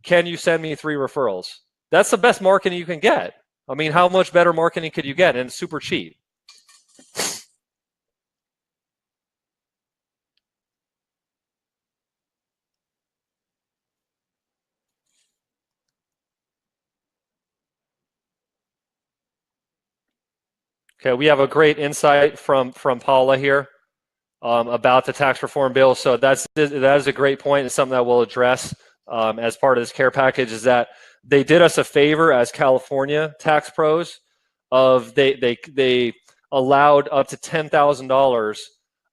Can you send me 3 referrals? That's the best marketing you can get. I mean, how much better marketing could you get? And it's super cheap. Okay, we have a great insight from Paula here about the tax reform bill. So that is a great point. It's something that we'll address as part of this care package, is that they did us a favor as California tax pros of they allowed up to $10,000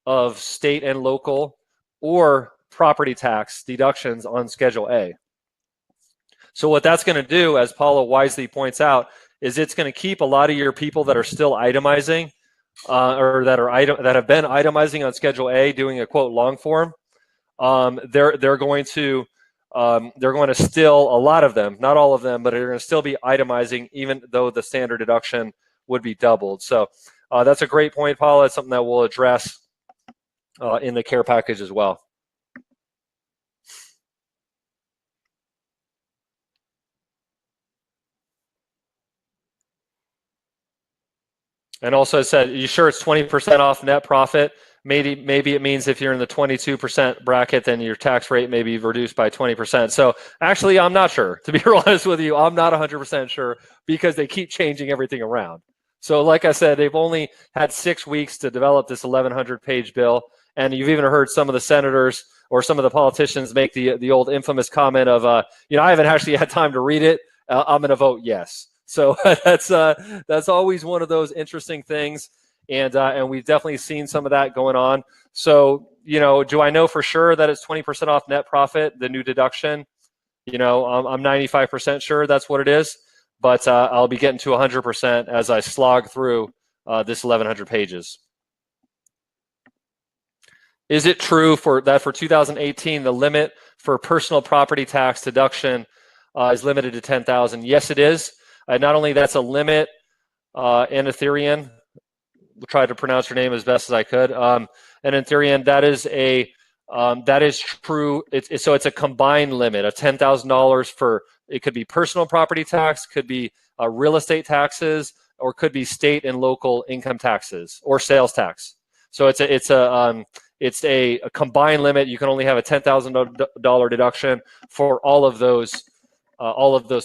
of state and local or property tax deductions on Schedule A. So what that's going to do, as Paula wisely points out, is it's going to keep a lot of your people that are still itemizing or that have been itemizing on Schedule A, doing a quote long form. They're going to still, a lot of them, not all of them, but they're going to still be itemizing, even though the standard deduction would be doubled. So that's a great point, Paula. It's something that we'll address in the care package as well. And also I said, you sure it's 20% off net profit? Maybe it means if you're in the 22% bracket, then your tax rate may be reduced by 20%. So actually, I'm not sure. To be real honest with you, I'm not 100% sure because they keep changing everything around. So like I said, they've only had 6 weeks to develop this 1,100-page bill. And you've even heard some of the senators or some of the politicians make the old infamous comment of, I haven't actually had time to read it. I'm going to vote yes. So that's always one of those interesting things, and we've definitely seen some of that going on. So do I know for sure that it's 20% off net profit, the new deduction? I'm 95% sure that's what it is, but I'll be getting to 100% as I slog through this 1,100 pages. Is it true that for 2018 the limit for personal property tax deduction is limited to $10,000? Yes, it is. Not only that's a limit in Ethereum, we'll try to pronounce your name as best as I could. And in Ethereum, that is true. So it's a combined limit of $10,000 for, it could be personal property tax, could be real estate taxes, or could be state and local income taxes or sales tax. So it's a combined limit. You can only have a $10,000 deduction for all of those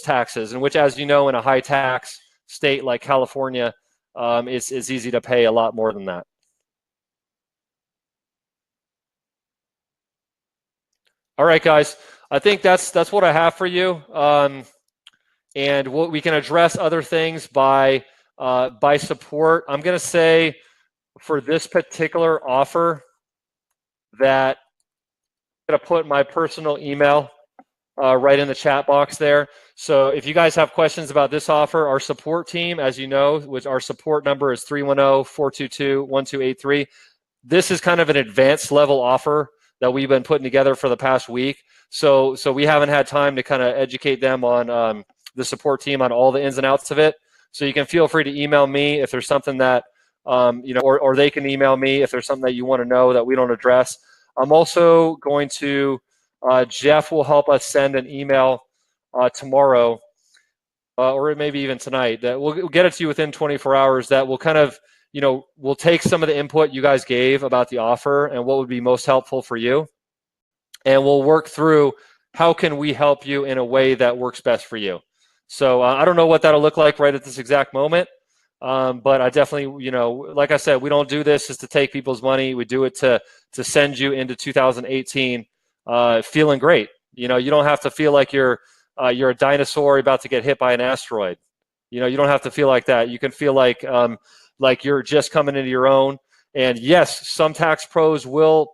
taxes, and which, as you know, in a high tax state like California, it's easy to pay a lot more than that. All right, guys. I think that's what I have for you, and we can address other things by support. I'm going to say for this particular offer that I'm going to put my personal email right in the chat box there. So if you guys have questions about this offer, our support team, as you know, which our support number is 310-422-1283. This is kind of an advanced level offer that we've been putting together for the past week. So we haven't had time to kind of educate them on the support team on all the ins and outs of it. So you can feel free to email me if there's something that, or they can email me if there's something that you want to know that we don't address. I'm also going to, Jeff will help us send an email tomorrow, or maybe even tonight, that we'll get it to you within 24 hours, that will kind of, we'll take some of the input you guys gave about the offer and what would be most helpful for you. And we'll work through how can we help you in a way that works best for you. So I don't know what that'll look like right at this exact moment. But I definitely, like I said, we don't do this just to take people's money. We do it to send you into 2018 feeling great. You don't have to feel like you're a dinosaur about to get hit by an asteroid. You don't have to feel like that. You can feel like you're just coming into your own. And yes, some tax pros will,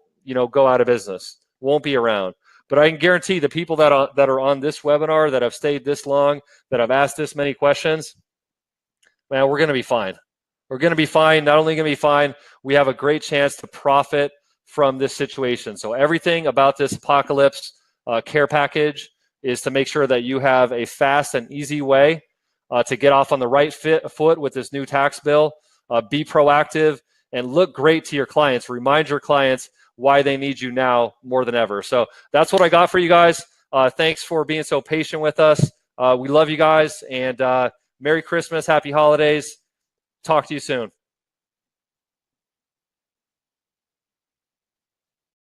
go out of business, won't be around. But I can guarantee the people that are on this webinar, that have stayed this long, that have asked this many questions, man, we're going to be fine. We're going to be fine. Not only going to be fine, we have a great chance to profit from this situation. So everything about this apocalypse care package is to make sure that you have a fast and easy way to get off on the right foot with this new tax bill. Be proactive and look great to your clients. Remind your clients why they need you now more than ever. So that's what I got for you guys. Thanks for being so patient with us. We love you guys, and Merry Christmas, Happy Holidays. Talk to you soon.